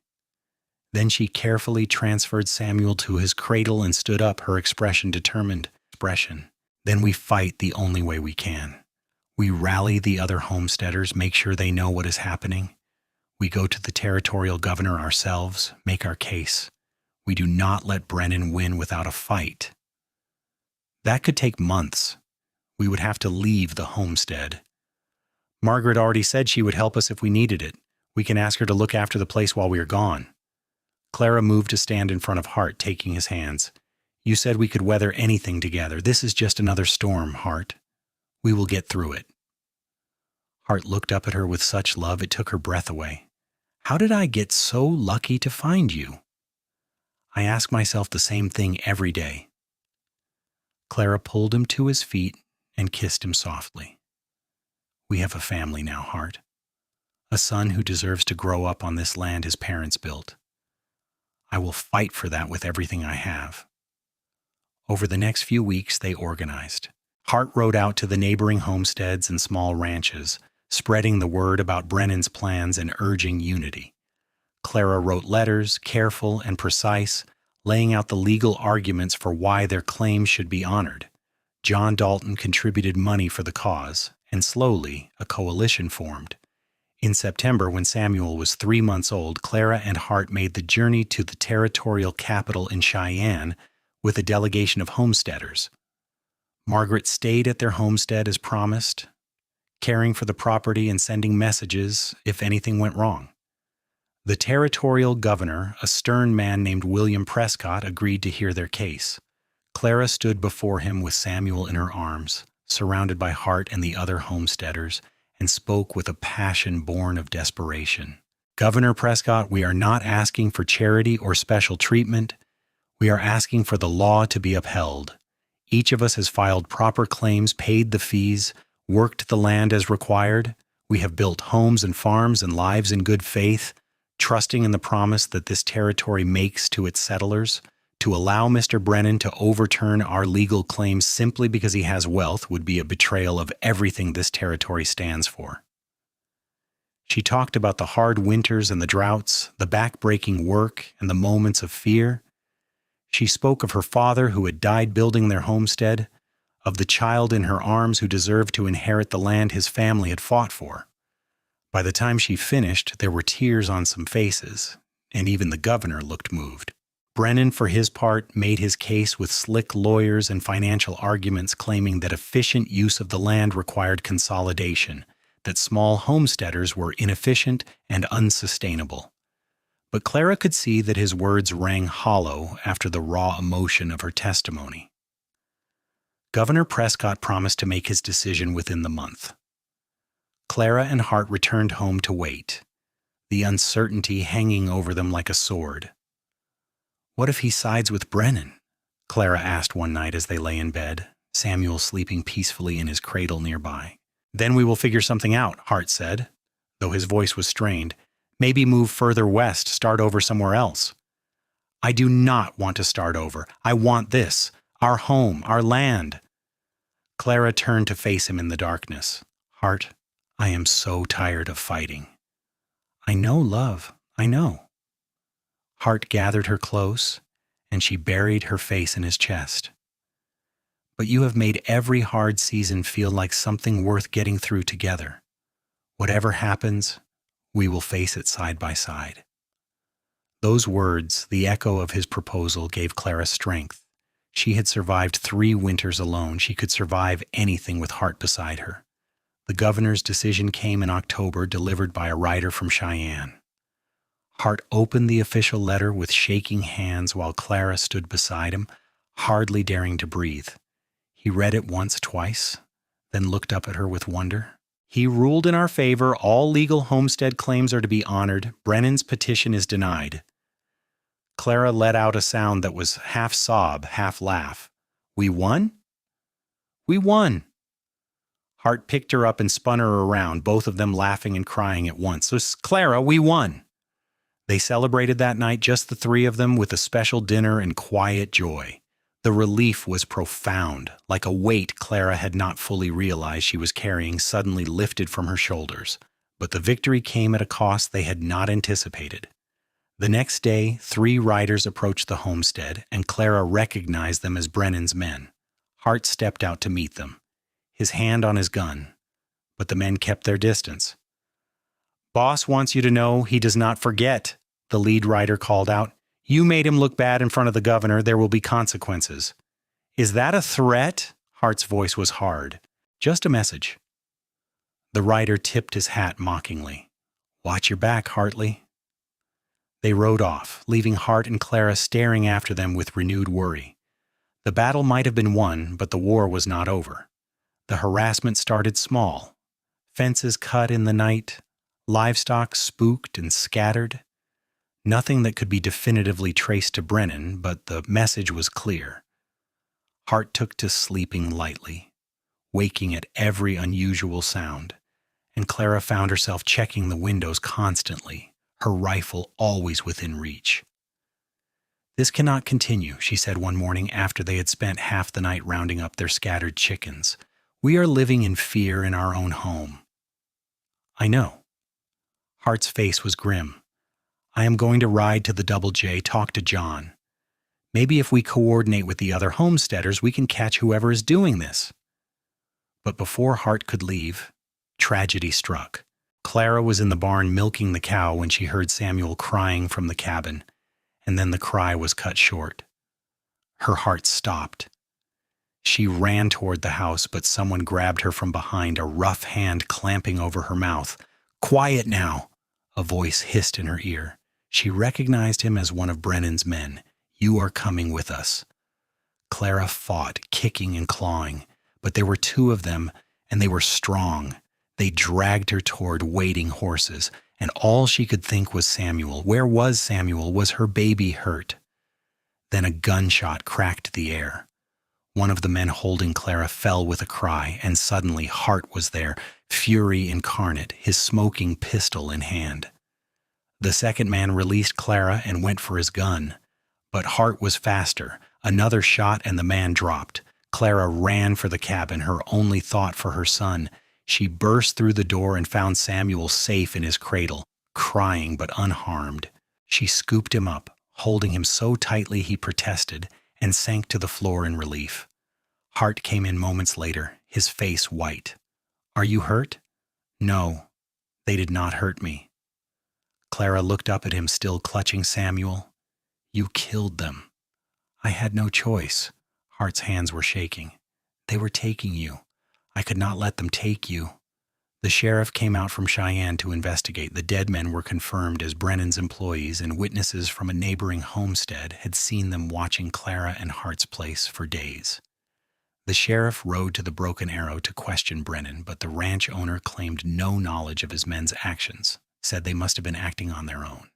Then she carefully transferred Samuel to his cradle and stood up, her expression determined. "Then we fight the only way we can. We rally the other homesteaders, make sure they know what is happening. We go to the territorial governor ourselves, make our case. We do not let Brennan win without a fight. That could take months. We would have to leave the homestead. Margaret already said she would help us if we needed it. We can ask her to look after the place while we are gone." Clara moved to stand in front of Hart, taking his hands. "You said we could weather anything together. This is just another storm, Hart. We will get through it." Hart looked up at her with such love it took her breath away. "How did I get so lucky to find you?" "I ask myself the same thing every day." Clara pulled him to his feet and kissed him softly. "We have a family now, Hart. A son who deserves to grow up on this land his parents built. I will fight for that with everything I have." Over the next few weeks, they organized. Hart rode out to the neighboring homesteads and small ranches, spreading the word about Brennan's plans and urging unity. Clara wrote letters, careful and precise, laying out the legal arguments for why their claims should be honored. John Dalton contributed money for the cause, and slowly a coalition formed. In September, when Samuel was 3 months old, Clara and Hart made the journey to the territorial capital in Cheyenne with a delegation of homesteaders. Margaret stayed at their homestead as promised, caring for the property and sending messages if anything went wrong. The territorial governor, a stern man named William Prescott, agreed to hear their case. Clara stood before him with Samuel in her arms, surrounded by Hart and the other homesteaders, and spoke with a passion born of desperation. "Governor Prescott, we are not asking for charity or special treatment. We are asking for the law to be upheld. Each of us has filed proper claims, paid the fees, worked the land as required. We have built homes and farms and lives in good faith, trusting in the promise that this territory makes to its settlers. To allow Mr. Brennan to overturn our legal claims simply because he has wealth would be a betrayal of everything this territory stands for." She talked about the hard winters and the droughts, the back-breaking work and the moments of fear. She spoke of her father who had died building their homestead, of the child in her arms who deserved to inherit the land his family had fought for. By the time she finished, there were tears on some faces, and even the governor looked moved. Brennan, for his part, made his case with slick lawyers and financial arguments claiming that efficient use of the land required consolidation, that small homesteaders were inefficient and unsustainable. But Clara could see that his words rang hollow after the raw emotion of her testimony. Governor Prescott promised to make his decision within the month. Clara and Hart returned home to wait, the uncertainty hanging over them like a sword. "What if he sides with Brennan?" Clara asked one night as they lay in bed, Samuel sleeping peacefully in his cradle nearby. "Then we will figure something out," Hart said, though his voice was strained. "Maybe move further west, start over somewhere else." "I do not want to start over. I want this, our home, our land." Clara turned to face him in the darkness. "Hart, I am so tired of fighting." "I know, love, I know." Hart gathered her close, and she buried her face in his chest. "But you have made every hard season feel like something worth getting through together. Whatever happens, we will face it side by side." Those words, the echo of his proposal, gave Clara strength. She had survived 3 winters alone. She could survive anything with Hart beside her. The governor's decision came in October, delivered by a rider from Cheyenne. Hart opened the official letter with shaking hands while Clara stood beside him, hardly daring to breathe. He read it once, twice, then looked up at her with wonder. "He ruled in our favor. All legal homestead claims are to be honored. Brennan's petition is denied." Clara let out a sound that was half sob, half laugh. "We won?" "We won." Hart picked her up and spun her around, both of them laughing and crying at once. "So, Clara, we won." They celebrated that night, just the 3 of them, with a special dinner and quiet joy. The relief was profound, like a weight Clara had not fully realized she was carrying suddenly lifted from her shoulders. But the victory came at a cost they had not anticipated. The next day, 3 riders approached the homestead, and Clara recognized them as Brennan's men. Hart stepped out to meet them, his hand on his gun, but the men kept their distance. "Boss wants you to know he does not forget," the lead rider called out. "You made him look bad in front of the governor. There will be consequences." "Is that a threat?" Hart's voice was hard. "Just a message." The rider tipped his hat mockingly. "Watch your back, Hartley." They rode off, leaving Hart and Clara staring after them with renewed worry. The battle might have been won, but the war was not over. The harassment started small. Fences cut in the night, livestock spooked and scattered. Nothing that could be definitively traced to Brennan, but the message was clear. Hart took to sleeping lightly, waking at every unusual sound, and Clara found herself checking the windows constantly, her rifle always within reach. "This cannot continue," she said one morning after they had spent half the night rounding up their scattered chickens. "We are living in fear in our own home." "I know." Hart's face was grim. "I am going to ride to the Double J, talk to John. Maybe if we coordinate with the other homesteaders, we can catch whoever is doing this." But before Hart could leave, tragedy struck. Clara was in the barn milking the cow when she heard Samuel crying from the cabin, and then the cry was cut short. Her heart stopped. She ran toward the house, but someone grabbed her from behind, a rough hand clamping over her mouth. "Quiet now," a voice hissed in her ear. She recognized him as one of Brennan's men. "You are coming with us." Clara fought, kicking and clawing, but there were two of them, and they were strong. They dragged her toward waiting horses, and all she could think was Samuel. Where was Samuel? Was her baby hurt? Then a gunshot cracked the air. One of the men holding Clara fell with a cry, and suddenly Hart was there, fury incarnate, his smoking pistol in hand. The second man released Clara and went for his gun, but Hart was faster. Another shot and the man dropped. Clara ran for the cabin, her only thought for her son. She burst through the door and found Samuel safe in his cradle, crying but unharmed. She scooped him up, holding him so tightly he protested, and sank to the floor in relief. Hart came in moments later, his face white. "Are you hurt?" "No, they did not hurt me." Clara looked up at him, still clutching Samuel. "You killed them." "I had no choice." Hart's hands were shaking. "They were taking you. I could not let them take you." The sheriff came out from Cheyenne to investigate. The dead men were confirmed as Brennan's employees, and witnesses from a neighboring homestead had seen them watching Clara and Hart's place for days. The sheriff rode to the Broken Arrow to question Brennan, but the ranch owner claimed no knowledge of his men's actions, said they must have been acting on their own.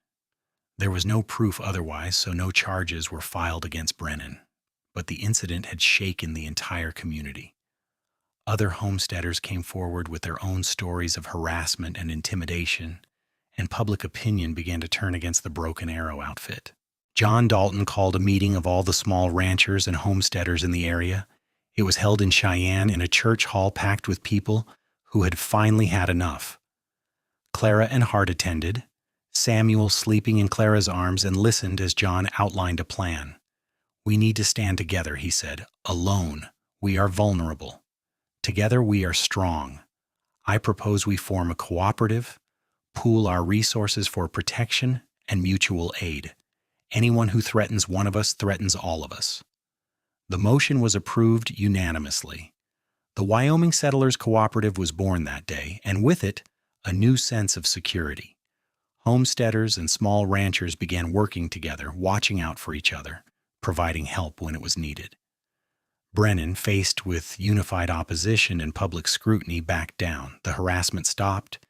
There was no proof otherwise, so no charges were filed against Brennan, but the incident had shaken the entire community. Other homesteaders came forward with their own stories of harassment and intimidation, and public opinion began to turn against the Broken Arrow outfit. John Dalton called a meeting of all the small ranchers and homesteaders in the area. It was held in Cheyenne in a church hall packed with people who had finally had enough. Clara and Hart attended, Samuel sleeping in Clara's arms, and listened as John outlined a plan. "We need to stand together," he said. "Alone, we are vulnerable. Together we are strong. I propose we form a cooperative, pool our resources for protection and mutual aid. Anyone who threatens one of us threatens all of us." The motion was approved unanimously. The Wyoming Settlers Cooperative was born that day, and with it, a new sense of security. Homesteaders and small ranchers began working together, watching out for each other, providing help when it was needed. Brennan, faced with unified opposition and public scrutiny, backed down. The harassment stopped,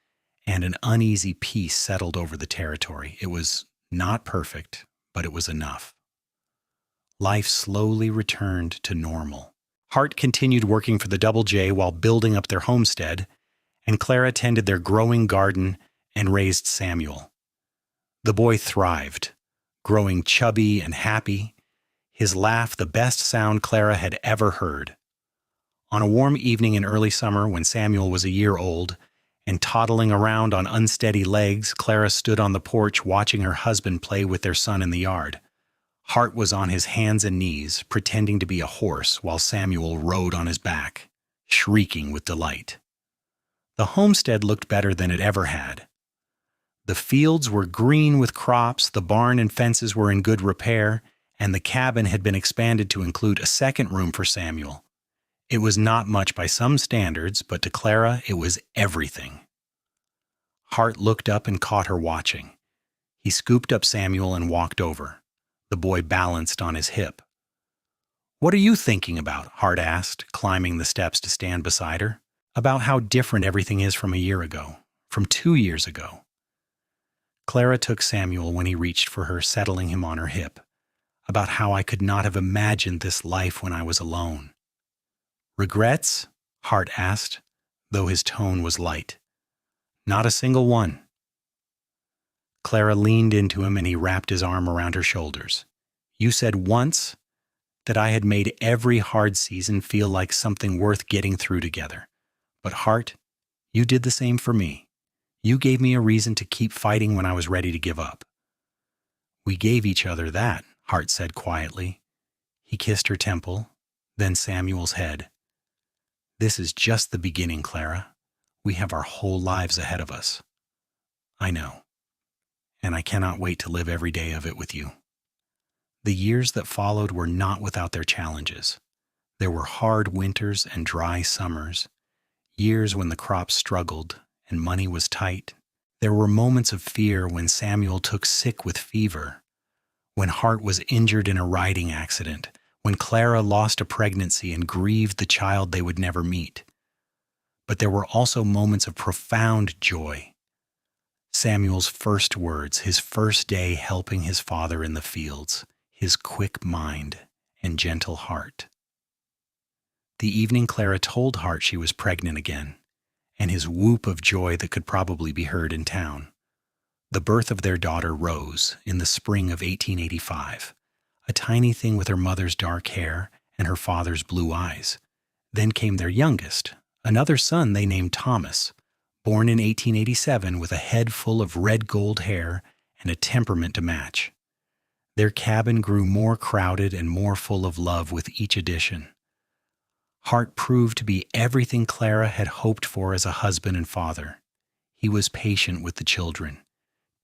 and an uneasy peace settled over the territory. It was not perfect, but it was enough. Life slowly returned to normal. Hart continued working for the Double J while building up their homestead, and Clara tended their growing garden and raised Samuel. The boy thrived, growing chubby and happy, his laugh the best sound Clara had ever heard. On a warm evening in early summer, when Samuel was a year old and toddling around on unsteady legs, Clara stood on the porch watching her husband play with their son in the yard. Hart was on his hands and knees, pretending to be a horse, while Samuel rode on his back, shrieking with delight. The homestead looked better than it ever had. The fields were green with crops, the barn and fences were in good repair, and the cabin had been expanded to include a second room for Samuel. It was not much by some standards, but to Clara it was everything. Hart looked up and caught her watching. He scooped up Samuel and walked over. The boy balanced on his hip. "What are you thinking about?" Hart asked, climbing the steps to stand beside her. "About how different everything is from a year ago, from 2 years ago." Clara took Samuel when he reached for her, settling him on her hip. "About how I could not have imagined this life when I was alone." "Regrets?" Hart asked, though his tone was light. "Not a single one." Clara leaned into him and he wrapped his arm around her shoulders. "You said once that I had made every hard season feel like something worth getting through together. But Hart, you did the same for me. You gave me a reason to keep fighting when I was ready to give up." "We gave each other that," Hart said quietly. He kissed her temple, then Samuel's head. "This is just the beginning, Clara. We have our whole lives ahead of us." "I know. And I cannot wait to live every day of it with you." The years that followed were not without their challenges. There were hard winters and dry summers, years when the crops struggled and money was tight. There were moments of fear when Samuel took sick with fever, when Hart was injured in a riding accident, when Clara lost a pregnancy and grieved the child they would never meet. But there were also moments of profound joy. Samuel's first words, his first day helping his father in the fields, his quick mind and gentle heart. The evening Clara told Hart she was pregnant again, and his whoop of joy that could probably be heard in town. The birth of their daughter Rose in the spring of 1885, a tiny thing with her mother's dark hair and her father's blue eyes. Then came their youngest, another son they named Thomas, born in 1887 with a head full of red gold hair and a temperament to match. Their cabin grew more crowded and more full of love with each addition. Hart proved to be everything Clara had hoped for as a husband and father. He was patient with the children,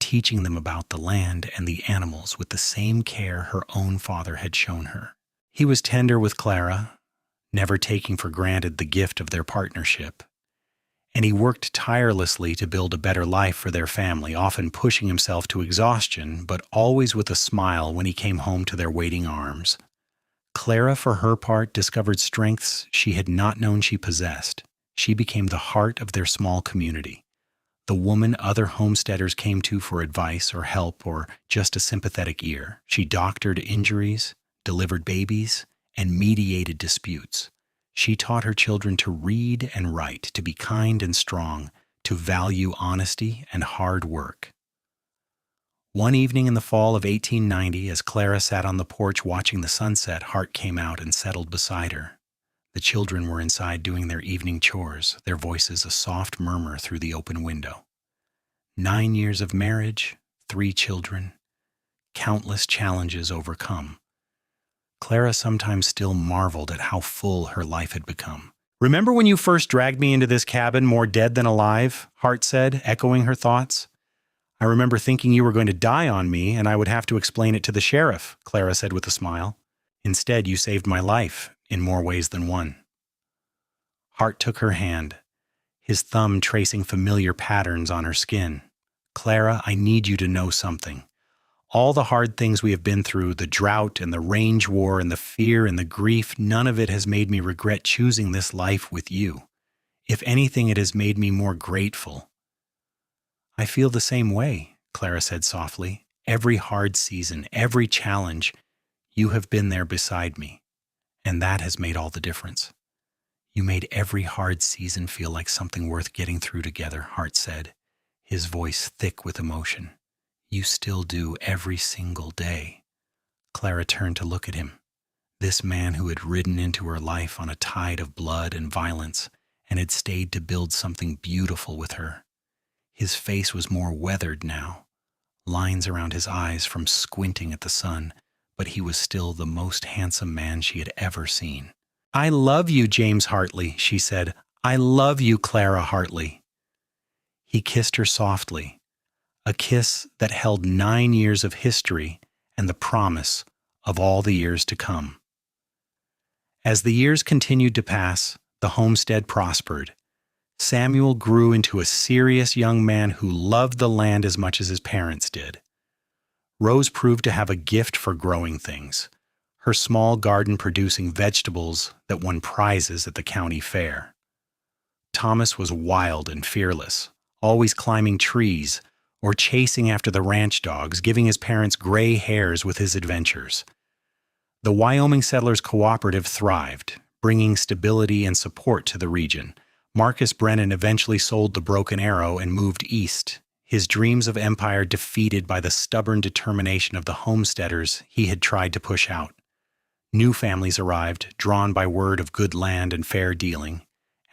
teaching them about the land and the animals with the same care her own father had shown her. He was tender with Clara, never taking for granted the gift of their partnership. And he worked tirelessly to build a better life for their family, often pushing himself to exhaustion, but always with a smile when he came home to their waiting arms. Clara, for her part, discovered strengths she had not known she possessed. She became the heart of their small community, the woman other homesteaders came to for advice or help or just a sympathetic ear. She doctored injuries, delivered babies, and mediated disputes. She taught her children to read and write, to be kind and strong, to value honesty and hard work. One evening in the fall of 1890, as Clara sat on the porch watching the sunset, Hart came out and settled beside her. The children were inside doing their evening chores, their voices a soft murmur through the open window. 9 years of marriage, 3 children, countless challenges overcome. Clara sometimes still marveled at how full her life had become. "Remember when you first dragged me into this cabin, more dead than alive?" Hart said, echoing her thoughts. "I remember thinking you were going to die on me and I would have to explain it to the sheriff," Clara said with a smile. "Instead, you saved my life in more ways than one." Hart took her hand, his thumb tracing familiar patterns on her skin. "Clara, I need you to know something. All the hard things we have been through, the drought and the range war and the fear and the grief, none of it has made me regret choosing this life with you. If anything, it has made me more grateful." "I feel the same way," Clara said softly. "Every hard season, every challenge, you have been there beside me, and that has made all the difference." "You made every hard season feel like something worth getting through together," Hart said, his voice thick with emotion. "You still do every single day." Clara turned to look at him, this man who had ridden into her life on a tide of blood and violence and had stayed to build something beautiful with her. His face was more weathered now, lines around his eyes from squinting at the sun, but he was still the most handsome man she had ever seen. "I love you, James Hartley," she said. "I love you, Clara Hartley." He kissed her softly, a kiss that held 9 years of history and the promise of all the years to come. As the years continued to pass, the homestead prospered. Samuel grew into a serious young man who loved the land as much as his parents did. Rose proved to have a gift for growing things, her small garden producing vegetables that won prizes at the county fair. Thomas was wild and fearless, always climbing trees or chasing after the ranch dogs, giving his parents gray hairs with his adventures. The Wyoming Settlers Cooperative thrived, bringing stability and support to the region. Marcus Brennan eventually sold the Broken Arrow and moved east, his dreams of empire defeated by the stubborn determination of the homesteaders he had tried to push out. New families arrived, drawn by word of good land and fair dealing,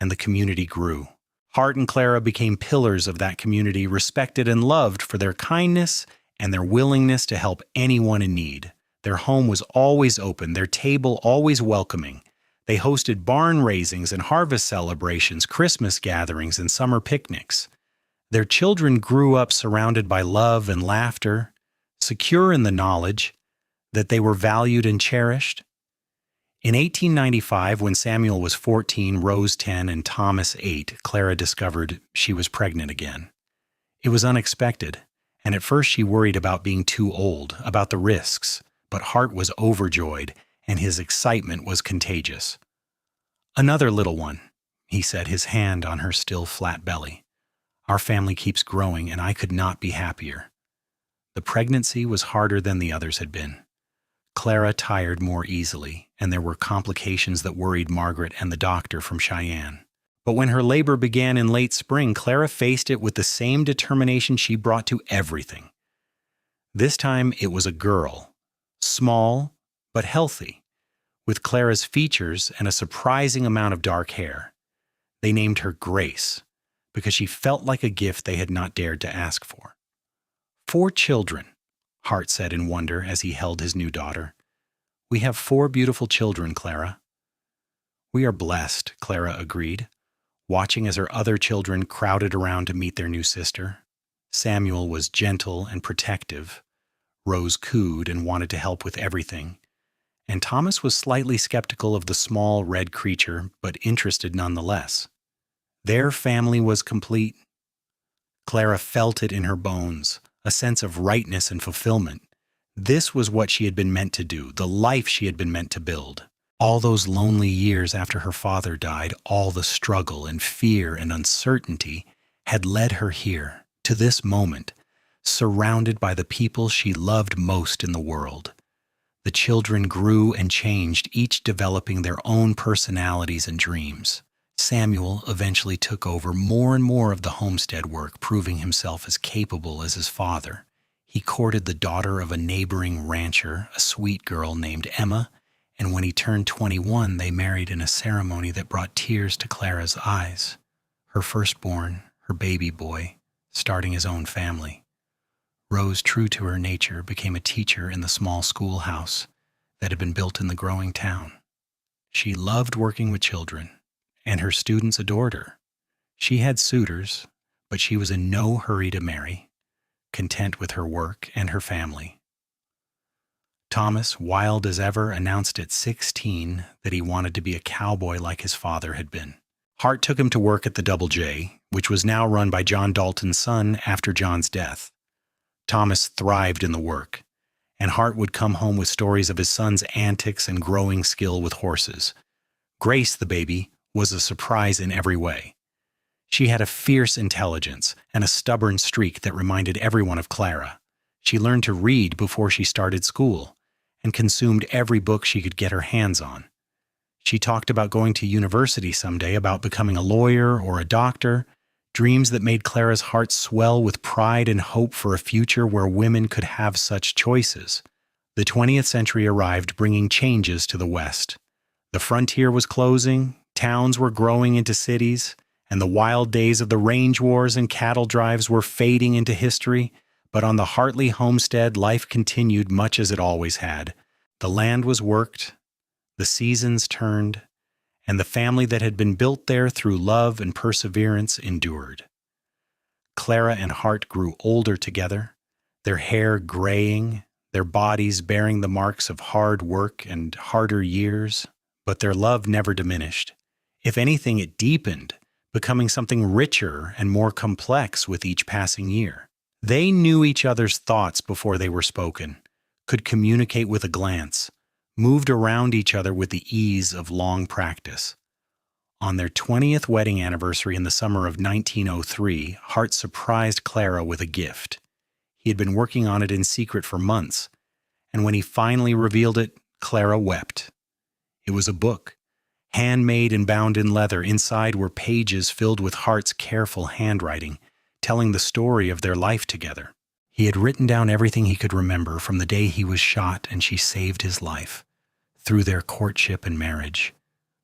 and the community grew. Hart and Clara became pillars of that community, respected and loved for their kindness and their willingness to help anyone in need. Their home was always open, their table always welcoming. They hosted barn raisings and harvest celebrations, Christmas gatherings, and summer picnics. Their children grew up surrounded by love and laughter, secure in the knowledge that they were valued and cherished. In 1895, when Samuel was 14, Rose 10, and Thomas 8, Clara discovered she was pregnant again. It was unexpected, and at first she worried about being too old, about the risks, but Hart was overjoyed, and his excitement was contagious. "Another little one," he said, his hand on her still flat belly. "Our family keeps growing, and I could not be happier." The pregnancy was harder than the others had been. Clara tired more easily, and there were complications that worried Margaret and the doctor from Cheyenne. But when her labor began in late spring, Clara faced it with the same determination she brought to everything. This time it was a girl, small but healthy, with Clara's features and a surprising amount of dark hair. They named her Grace because she felt like a gift they had not dared to ask for. 4 children, Hart said in wonder as he held his new daughter. "We have 4 beautiful children, Clara." "We are blessed," Clara agreed, watching as her other children crowded around to meet their new sister. Samuel was gentle and protective. Rose cooed and wanted to help with everything. And Thomas was slightly skeptical of the small red creature, but interested nonetheless. Their family was complete. Clara felt it in her bones, a sense of rightness and fulfillment. This was what she had been meant to do, the life she had been meant to build. All those lonely years after her father died, all the struggle and fear and uncertainty had led her here, to this moment, surrounded by the people she loved most in the world. The children grew and changed, each developing their own personalities and dreams. Samuel eventually took over more and more of the homestead work, proving himself as capable as his father. He courted the daughter of a neighboring rancher, a sweet girl named Emma, and when he turned 21, they married in a ceremony that brought tears to Clara's eyes. Her firstborn, her baby boy, starting his own family. Rose, true to her nature, became a teacher in the small schoolhouse that had been built in the growing town. She loved working with children, and her students adored her. She had suitors, but she was in no hurry to marry, content with her work and her family. Thomas, wild as ever, announced at 16 that he wanted to be a cowboy like his father had been. Hart took him to work at the Double J, which was now run by John Dalton's son after John's death. Thomas thrived in the work, and Hart would come home with stories of his son's antics and growing skill with horses. Grace, the baby, was a surprise in every way. She had a fierce intelligence and a stubborn streak that reminded everyone of Clara. She learned to read before she started school and consumed every book she could get her hands on. She talked about going to university someday, about becoming a lawyer or a doctor, dreams that made Clara's heart swell with pride and hope for a future where women could have such choices. The 20th century arrived, bringing changes to the West. The frontier was closing, towns were growing into cities, and the wild days of the range wars and cattle drives were fading into history. But on the Hartley homestead, life continued much as it always had. The land was worked, the seasons turned, and the family that had been built there through love and perseverance endured. Clara and Hart grew older together, their hair graying, their bodies bearing the marks of hard work and harder years, but their love never diminished. If anything, it deepened, becoming something richer and more complex with each passing year. They knew each other's thoughts before they were spoken, could communicate with a glance, moved around each other with the ease of long practice. On their 20th wedding anniversary in the summer of 1903, Hart surprised Clara with a gift. He had been working on it in secret for months, and when he finally revealed it, Clara wept. It was a book, handmade and bound in leather. Inside were pages filled with Hart's careful handwriting, telling the story of their life together. He had written down everything he could remember from the day he was shot and she saved his life, through their courtship and marriage,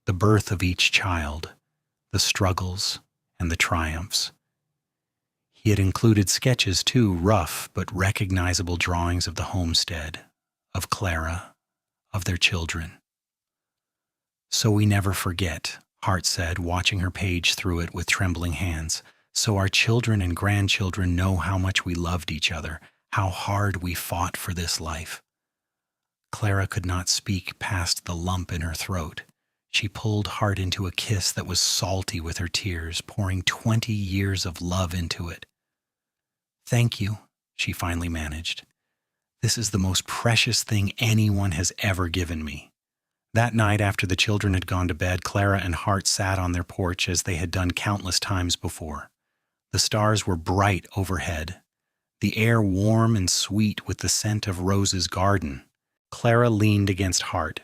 the birth of each child, the struggles and the triumphs. He had included sketches too, rough but recognizable drawings of the homestead, of Clara, of their children. "So we never forget," Hart said, watching her page through it with trembling hands. "So our children and grandchildren know how much we loved each other, how hard we fought for this life." Clara could not speak past the lump in her throat. She pulled Hart into a kiss that was salty with her tears, pouring 20 years of love into it. "Thank you," she finally managed. "This is the most precious thing anyone has ever given me." That night, after the children had gone to bed, Clara and Hart sat on their porch as they had done countless times before. The stars were bright overhead, the air warm and sweet with the scent of Rose's garden. Clara leaned against Hart,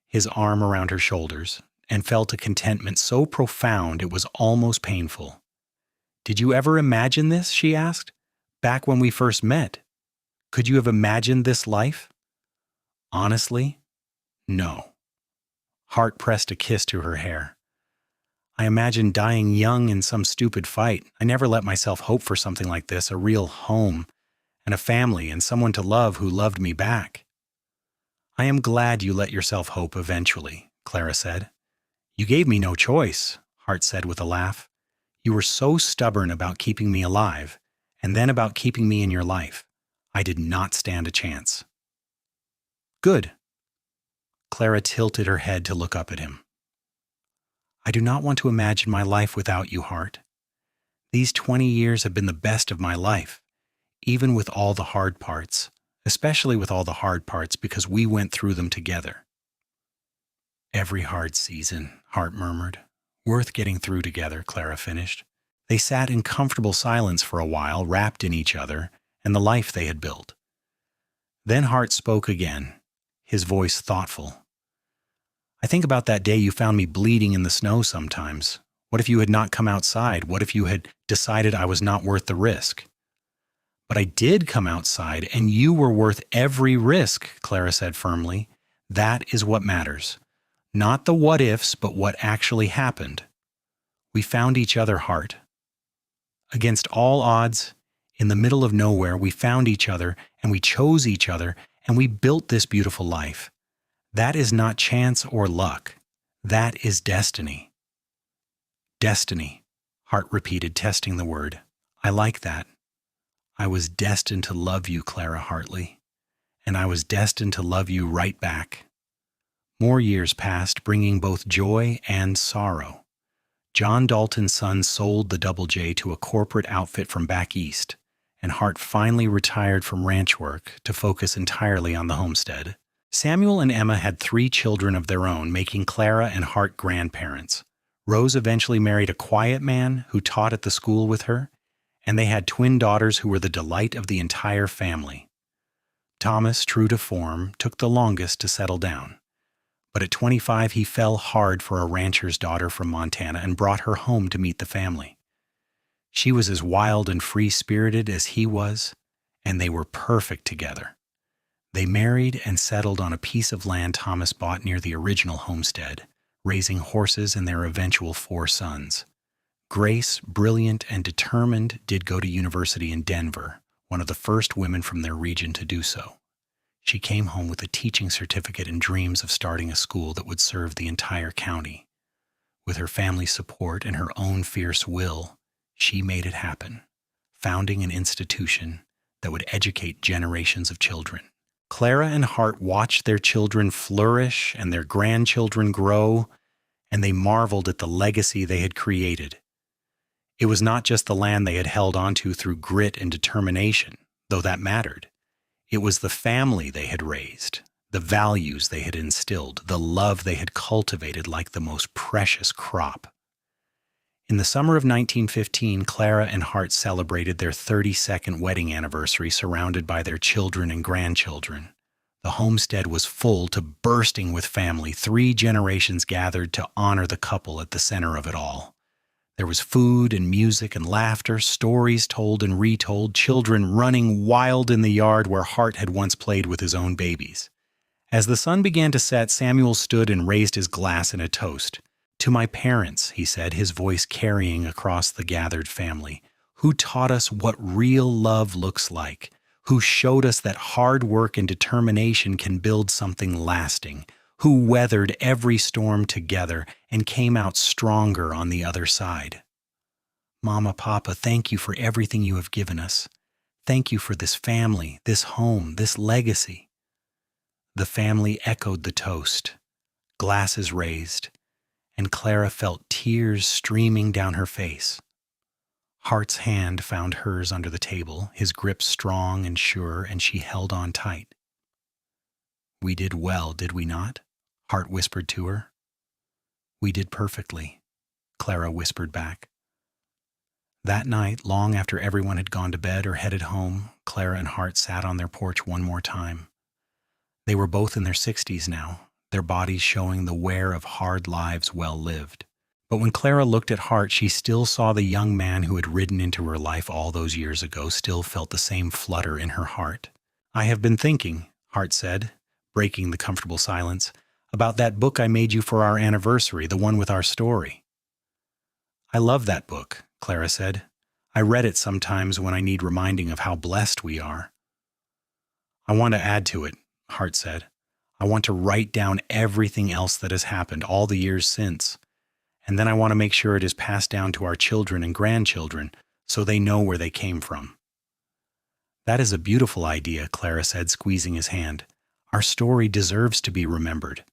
his arm around her shoulders, and felt a contentment so profound it was almost painful. "Did you ever imagine this?" she asked. "Back when we first met. Could you have imagined this life?" "Honestly, no." Hart pressed a kiss to her hair. "I imagined dying young in some stupid fight. I never let myself hope for something like this, a real home, and a family, and someone to love who loved me back." "I am glad you let yourself hope eventually," Clara said. "You gave me no choice," Hart said with a laugh. "You were so stubborn about keeping me alive, and then about keeping me in your life. I did not stand a chance." "Good." Clara tilted her head to look up at him. "I do not want to imagine my life without you, Hart. These 20 years have been the best of my life, even with all the hard parts, especially with all the hard parts because we went through them together." "Every hard season," Hart murmured. "Worth getting through together," Clara finished. They sat in comfortable silence for a while, wrapped in each other and the life they had built. Then Hart spoke again, his voice thoughtful. "I think about that day you found me bleeding in the snow sometimes. What if you had not come outside? What if you had decided I was not worth the risk?" "But I did come outside, and you were worth every risk," Clara said firmly. "That is what matters. Not the what-ifs, but what actually happened. We found each other, Hart. Against all odds, in the middle of nowhere, we found each other, and we chose each other, and we built this beautiful life. That is not chance or luck. That is destiny." "Destiny," Hart repeated, testing the word. "I like that. I was destined to love you, Clara Hartley, and I was destined to love you right back." More years passed, bringing both joy and sorrow. John Dalton's son sold the Double J to a corporate outfit from back east, and Hart finally retired from ranch work to focus entirely on the homestead. Samuel and Emma had 3 children of their own, making Clara and Hart grandparents. Rose eventually married a quiet man who taught at the school with her, and they had twin daughters who were the delight of the entire family. Thomas, true to form, took the longest to settle down. But at 25, he fell hard for a rancher's daughter from Montana and brought her home to meet the family. She was as wild and free-spirited as he was, and they were perfect together. They married and settled on a piece of land Thomas bought near the original homestead, raising horses and their eventual 4 sons. Grace, brilliant and determined, did go to university in Denver, one of the first women from their region to do so. She came home with a teaching certificate and dreams of starting a school that would serve the entire county. With her family's support and her own fierce will, she made it happen, founding an institution that would educate generations of children. Clara and Hart watched their children flourish and their grandchildren grow, and they marveled at the legacy they had created. It was not just the land they had held onto through grit and determination, though that mattered. It was the family they had raised, the values they had instilled, the love they had cultivated like the most precious crop. In the summer of 1915, Clara and Hart celebrated their 32nd wedding anniversary surrounded by their children and grandchildren. The homestead was full to bursting with family. 3 generations gathered to honor the couple at the center of it all. There was food and music and laughter, stories told and retold, children running wild in the yard where Hart had once played with his own babies. As the sun began to set, Samuel stood and raised his glass in a toast. "To my parents," he said, his voice carrying across the gathered family, "who taught us what real love looks like, who showed us that hard work and determination can build something lasting, who weathered every storm together and came out stronger on the other side. Mama, Papa, thank you for everything you have given us. Thank you for this family, this home, this legacy." The family echoed the toast, glasses raised, and Clara felt tears streaming down her face. Hart's hand found hers under the table, his grip strong and sure, and she held on tight. "We did well, did we not?" Hart whispered to her. "We did perfectly," Clara whispered back. That night, long after everyone had gone to bed or headed home, Clara and Hart sat on their porch one more time. They were both in their 60s now, their bodies showing the wear of hard lives well lived. But when Clara looked at Hart, she still saw the young man who had ridden into her life all those years ago, still felt the same flutter in her heart. "I have been thinking," Hart said, breaking the comfortable silence, "about that book I made you for our anniversary, the one with our story." "I love that book," Clara said. "I read it sometimes when I need reminding of how blessed we are." "I want to add to it," Hart said. "I want to write down everything else that has happened all the years since. And then I want to make sure it is passed down to our children and grandchildren so they know where they came from." "That is a beautiful idea," Clara said, squeezing his hand. "Our story deserves to be remembered."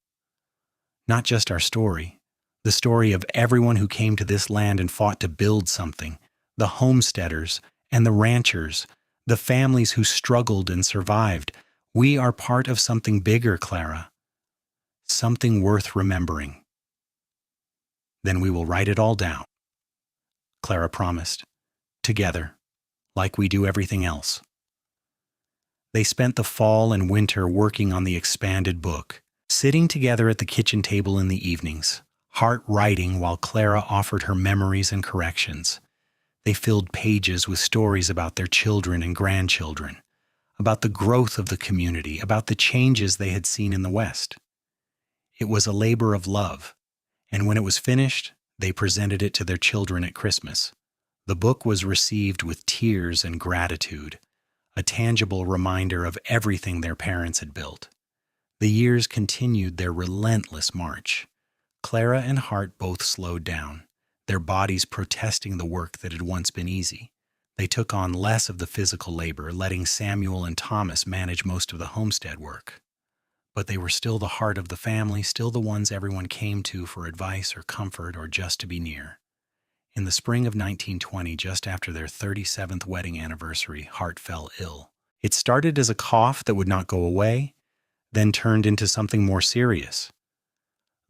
"Not just our story. The story of everyone who came to this land and fought to build something, the homesteaders and the ranchers, the families who struggled and survived. We are part of something bigger, Clara. Something worth remembering." "Then we will write it all down," Clara promised. "Together, like we do everything else." They spent the fall and winter working on the expanded book, sitting together at the kitchen table in the evenings, Hart writing while Clara offered her memories and corrections. They filled pages with stories about their children and grandchildren, about the growth of the community, about the changes they had seen in the West. It was a labor of love, and when it was finished, they presented it to their children at Christmas. The book was received with tears and gratitude, a tangible reminder of everything their parents had built. The years continued their relentless march. Clara and Hart both slowed down, their bodies protesting the work that had once been easy. They took on less of the physical labor, letting Samuel and Thomas manage most of the homestead work. But they were still the heart of the family, still the ones everyone came to for advice or comfort or just to be near. In the spring of 1920, just after their 37th wedding anniversary, Hart fell ill. It started as a cough that would not go away, then turned into something more serious.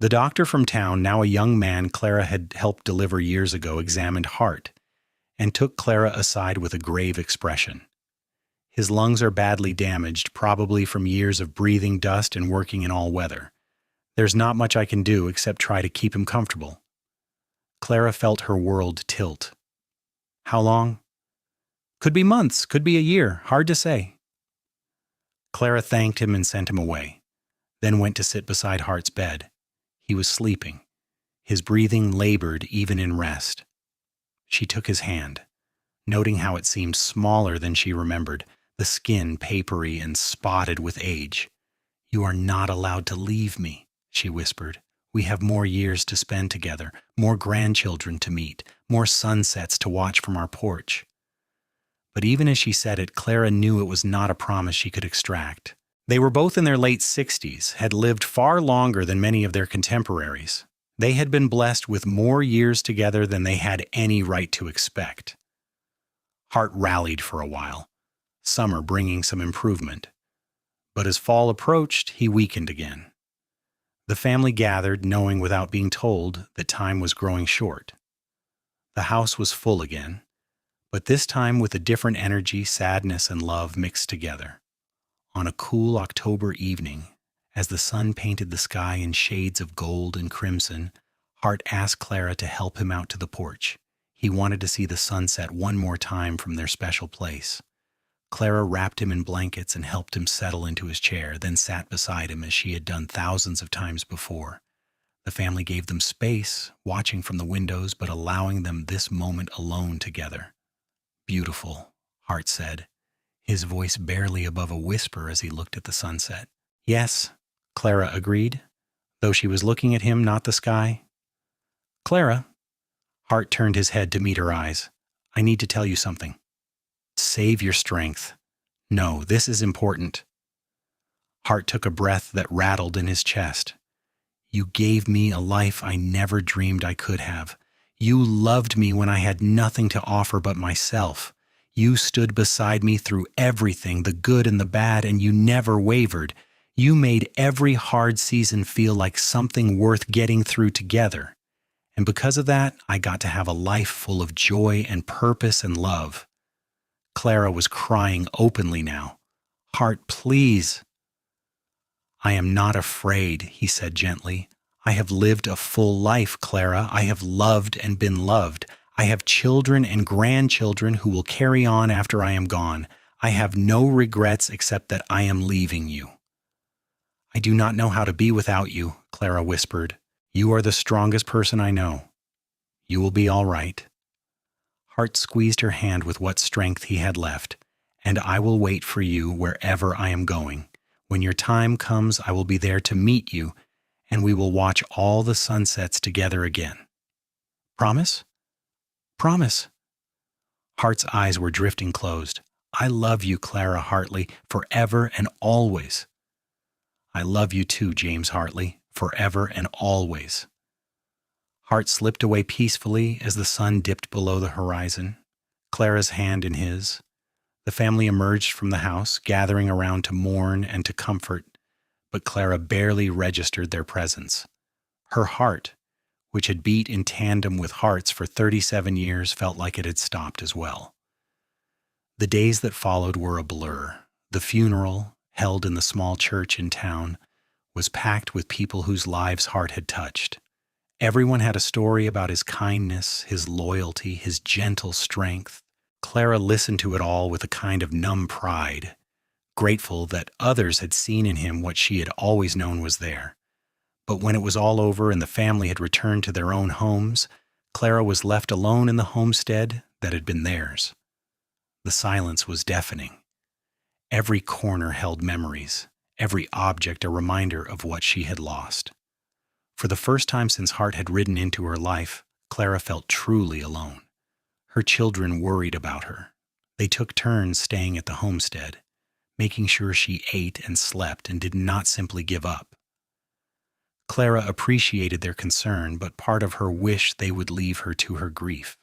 The doctor from town, now a young man Clara had helped deliver years ago, examined Hart and took Clara aside with a grave expression. "His lungs are badly damaged, probably from years of breathing dust and working in all weather. There's not much I can do except try to keep him comfortable." Clara felt her world tilt. "How long?" "Could be months, could be a year, hard to say." Clara thanked him and sent him away, then went to sit beside Hart's bed. He was sleeping. His breathing labored even in rest. She took his hand, noting how it seemed smaller than she remembered, the skin papery and spotted with age. "You are not allowed to leave me," she whispered. "We have more years to spend together, more grandchildren to meet, more sunsets to watch from our porch." But even as she said it, Clara knew it was not a promise she could extract. They were both in their late 60s, had lived far longer than many of their contemporaries. They had been blessed with more years together than they had any right to expect. Hart rallied for a while, summer bringing some improvement. But as fall approached, he weakened again. The family gathered, knowing without being told that time was growing short. The house was full again, but this time with a different energy, sadness, and love mixed together. On a cool October evening, as the sun painted the sky in shades of gold and crimson, Hart asked Clara to help him out to the porch. He wanted to see the sunset one more time from their special place. Clara wrapped him in blankets and helped him settle into his chair, then sat beside him as she had done thousands of times before. The family gave them space, watching from the windows, but allowing them this moment alone together. "Beautiful," Hart said, his voice barely above a whisper as he looked at the sunset. "Yes," Clara agreed, though she was looking at him, not the sky. "Clara," Hart turned his head to meet her eyes, "I need to tell you something." "Save your strength. No, this is important." Hart took a breath that rattled in his chest. You gave me a life I never dreamed I could have. You loved me when I had nothing to offer but myself. You stood beside me through everything, the good and the bad, and you never wavered. You made every hard season feel like something worth getting through together. And because of that, I got to have a life full of joy and purpose and love. Clara was crying openly now. Hart, please. I am not afraid, he said gently. I have lived a full life, Clara. I have loved and been loved. I have children and grandchildren who will carry on after I am gone. I have no regrets except that I am leaving you. I do not know how to be without you, Clara whispered. You are the strongest person I know. You will be all right. Hart squeezed her hand with what strength he had left. And I will wait for you wherever I am going. When your time comes, I will be there to meet you, and we will watch all the sunsets together again. Promise? Promise. Hart's eyes were drifting closed. I love you, Clara Hartley, forever and always. I love you too, James Hartley, forever and always. Hart slipped away peacefully as the sun dipped below the horizon, Clara's hand in his. The family emerged from the house, gathering around to mourn and to comfort, but Clara barely registered their presence. Her heart, which had beat in tandem with Hart's for 37 years, felt like it had stopped as well. The days that followed were a blur. The funeral, held in the small church in town, was packed with people whose lives Hart had touched. Everyone had a story about his kindness, his loyalty, his gentle strength. Clara listened to it all with a kind of numb pride, grateful that others had seen in him what she had always known was there. But when it was all over and the family had returned to their own homes, Clara was left alone in the homestead that had been theirs. The silence was deafening. Every corner held memories, every object a reminder of what she had lost. For the first time since Hart had ridden into her life, Clara felt truly alone. Her children worried about her. They took turns staying at the homestead, making sure she ate and slept and did not simply give up. Clara appreciated their concern, but part of her wished they would leave her to her grief.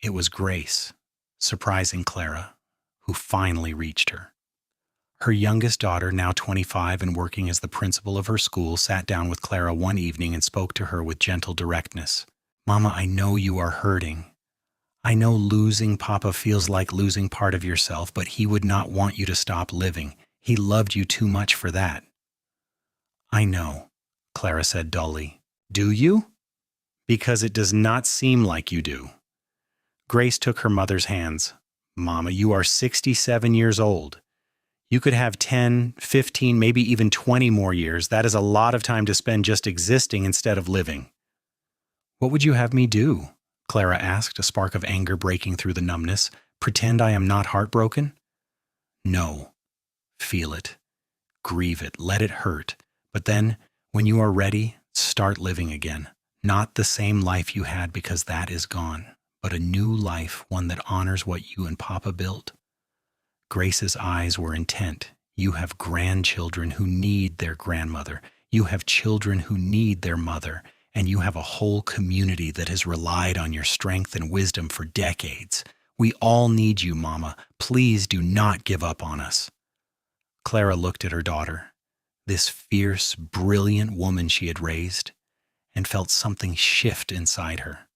It was Grace, surprising Clara, who finally reached her. Her youngest daughter, now 25 and working as the principal of her school, sat down with Clara one evening and spoke to her with gentle directness. Mama, I know you are hurting. I know losing Papa feels like losing part of yourself, but he would not want you to stop living. He loved you too much for that. I know, Clara said dully. Do you? Because it does not seem like you do. Grace took her mother's hands. Mama, you are 67 years old. You could have 10, 15, maybe even 20 more years. That is a lot of time to spend just existing instead of living. What would you have me do? Clara asked, a spark of anger breaking through the numbness. Pretend I am not heartbroken? No. Feel it. Grieve it. Let it hurt. But then, when you are ready, start living again. Not the same life you had because that is gone, but a new life, one that honors what you and Papa built. Grace's eyes were intent. You have grandchildren who need their grandmother. You have children who need their mother. And you have a whole community that has relied on your strength and wisdom for decades. We all need you, Mama. Please do not give up on us. Clara looked at her daughter, this fierce, brilliant woman she had raised, and felt something shift inside her.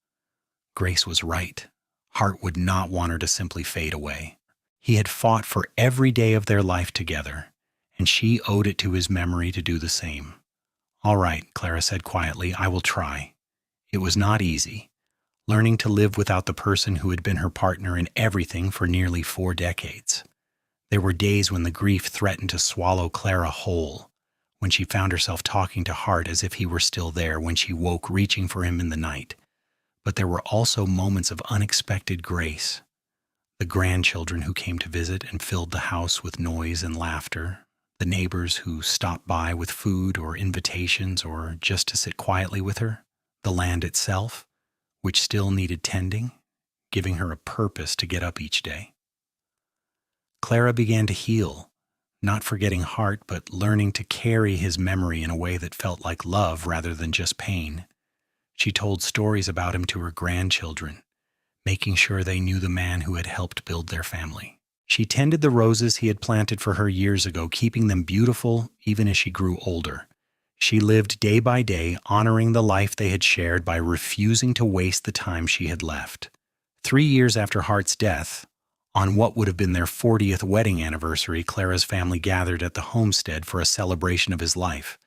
Grace was right. Hart would not want her to simply fade away. He had fought for every day of their life together, and she owed it to his memory to do the same. All right, Clara said quietly, I will try. It was not easy, learning to live without the person who had been her partner in everything for nearly 4 decades. There were days when the grief threatened to swallow Clara whole, when she found herself talking to Hart as if he were still there, when she woke reaching for him in the night. But there were also moments of unexpected grace. The grandchildren who came to visit and filled the house with noise and laughter, the neighbors who stopped by with food or invitations or just to sit quietly with her, the land itself, which still needed tending, giving her a purpose to get up each day. Clara began to heal, not forgetting Hart, but learning to carry his memory in a way that felt like love rather than just pain. She told stories about him to her grandchildren, making sure they knew the man who had helped build their family. She tended the roses he had planted for her years ago, keeping them beautiful even as she grew older. She lived day by day, honoring the life they had shared by refusing to waste the time she had left. 3 years after Hart's death, on what would have been their 40th wedding anniversary, Clara's family gathered at the homestead for a celebration of his life.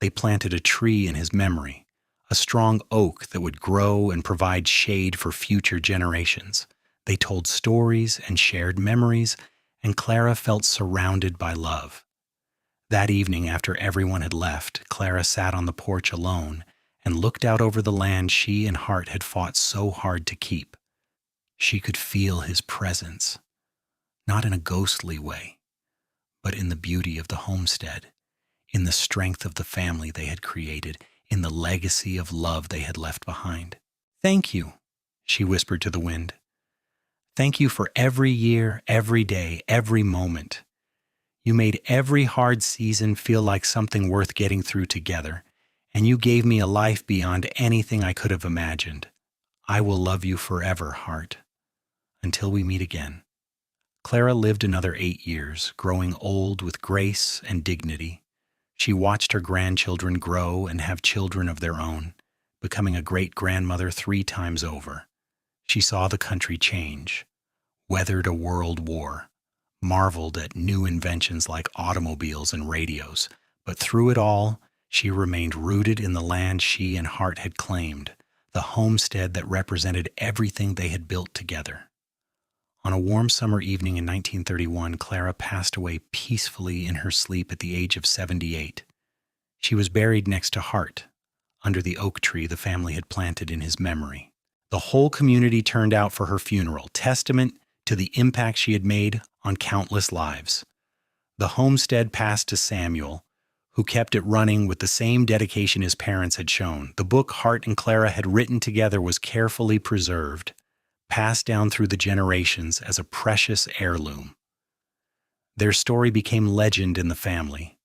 They planted a tree in his memory, a strong oak that would grow and provide shade for future generations. They told stories and shared memories, and Clara felt surrounded by love. That evening, after everyone had left, Clara sat on the porch alone and looked out over the land she and Hart had fought so hard to keep. She could feel his presence, not in a ghostly way, but in the beauty of the homestead, in the strength of the family they had created, in the legacy of love they had left behind. "Thank you," she whispered to the wind. "Thank you for every year, every day, every moment. You made every hard season feel like something worth getting through together, and you gave me a life beyond anything I could have imagined. I will love you forever, Hart, until we meet again." Clara lived another 8 years, growing old with grace and dignity. She watched her grandchildren grow and have children of their own, becoming a great-grandmother 3 times over. She saw the country change, weathered a world war, marveled at new inventions like automobiles and radios, but through it all, she remained rooted in the land she and Hart had claimed, the homestead that represented everything they had built together. On a warm summer evening in 1931, Clara passed away peacefully in her sleep at the age of 78. She was buried next to Hart, under the oak tree the family had planted in his memory. The whole community turned out for her funeral, testament to the impact she had made on countless lives. The homestead passed to Samuel, who kept it running with the same dedication his parents had shown. The book Hart and Clara had written together was carefully preserved, passed down through the generations as a precious heirloom. Their story became legend in the family,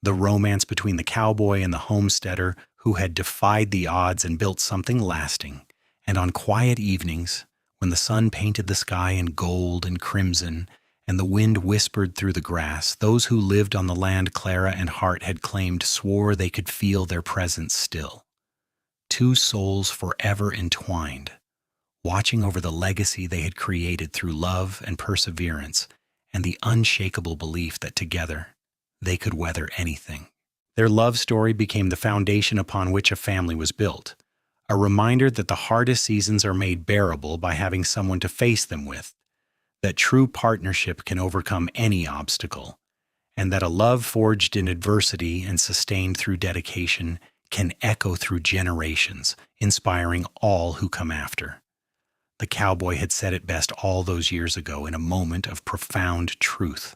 the romance between the cowboy and the homesteader who had defied the odds and built something lasting. And on quiet evenings, when the sun painted the sky in gold and crimson and the wind whispered through the grass, those who lived on the land Clara and Hart had claimed swore they could feel their presence still. 2 souls forever entwined, watching over the legacy they had created through love and perseverance and the unshakable belief that together they could weather anything. Their love story became the foundation upon which a family was built, a reminder that the hardest seasons are made bearable by having someone to face them with, that true partnership can overcome any obstacle, and that a love forged in adversity and sustained through dedication can echo through generations, inspiring all who come after. The cowboy had said it best all those years ago in a moment of profound truth.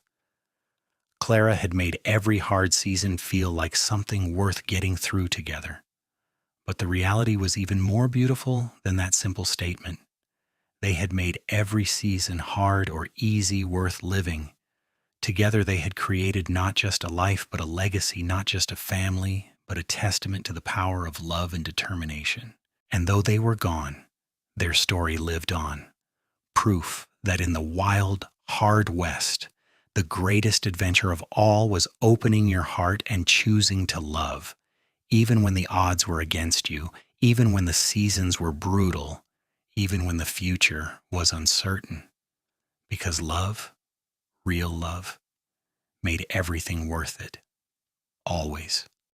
Clara had made every hard season feel like something worth getting through together. But the reality was even more beautiful than that simple statement. They had made every season hard or easy worth living. Together they had created not just a life, but a legacy, not just a family, but a testament to the power of love and determination. And though they were gone, their story lived on. Proof that in the wild, hard West, the greatest adventure of all was opening your heart and choosing to love, even when the odds were against you, even when the seasons were brutal, even when the future was uncertain. Because love, real love, made everything worth it. Always.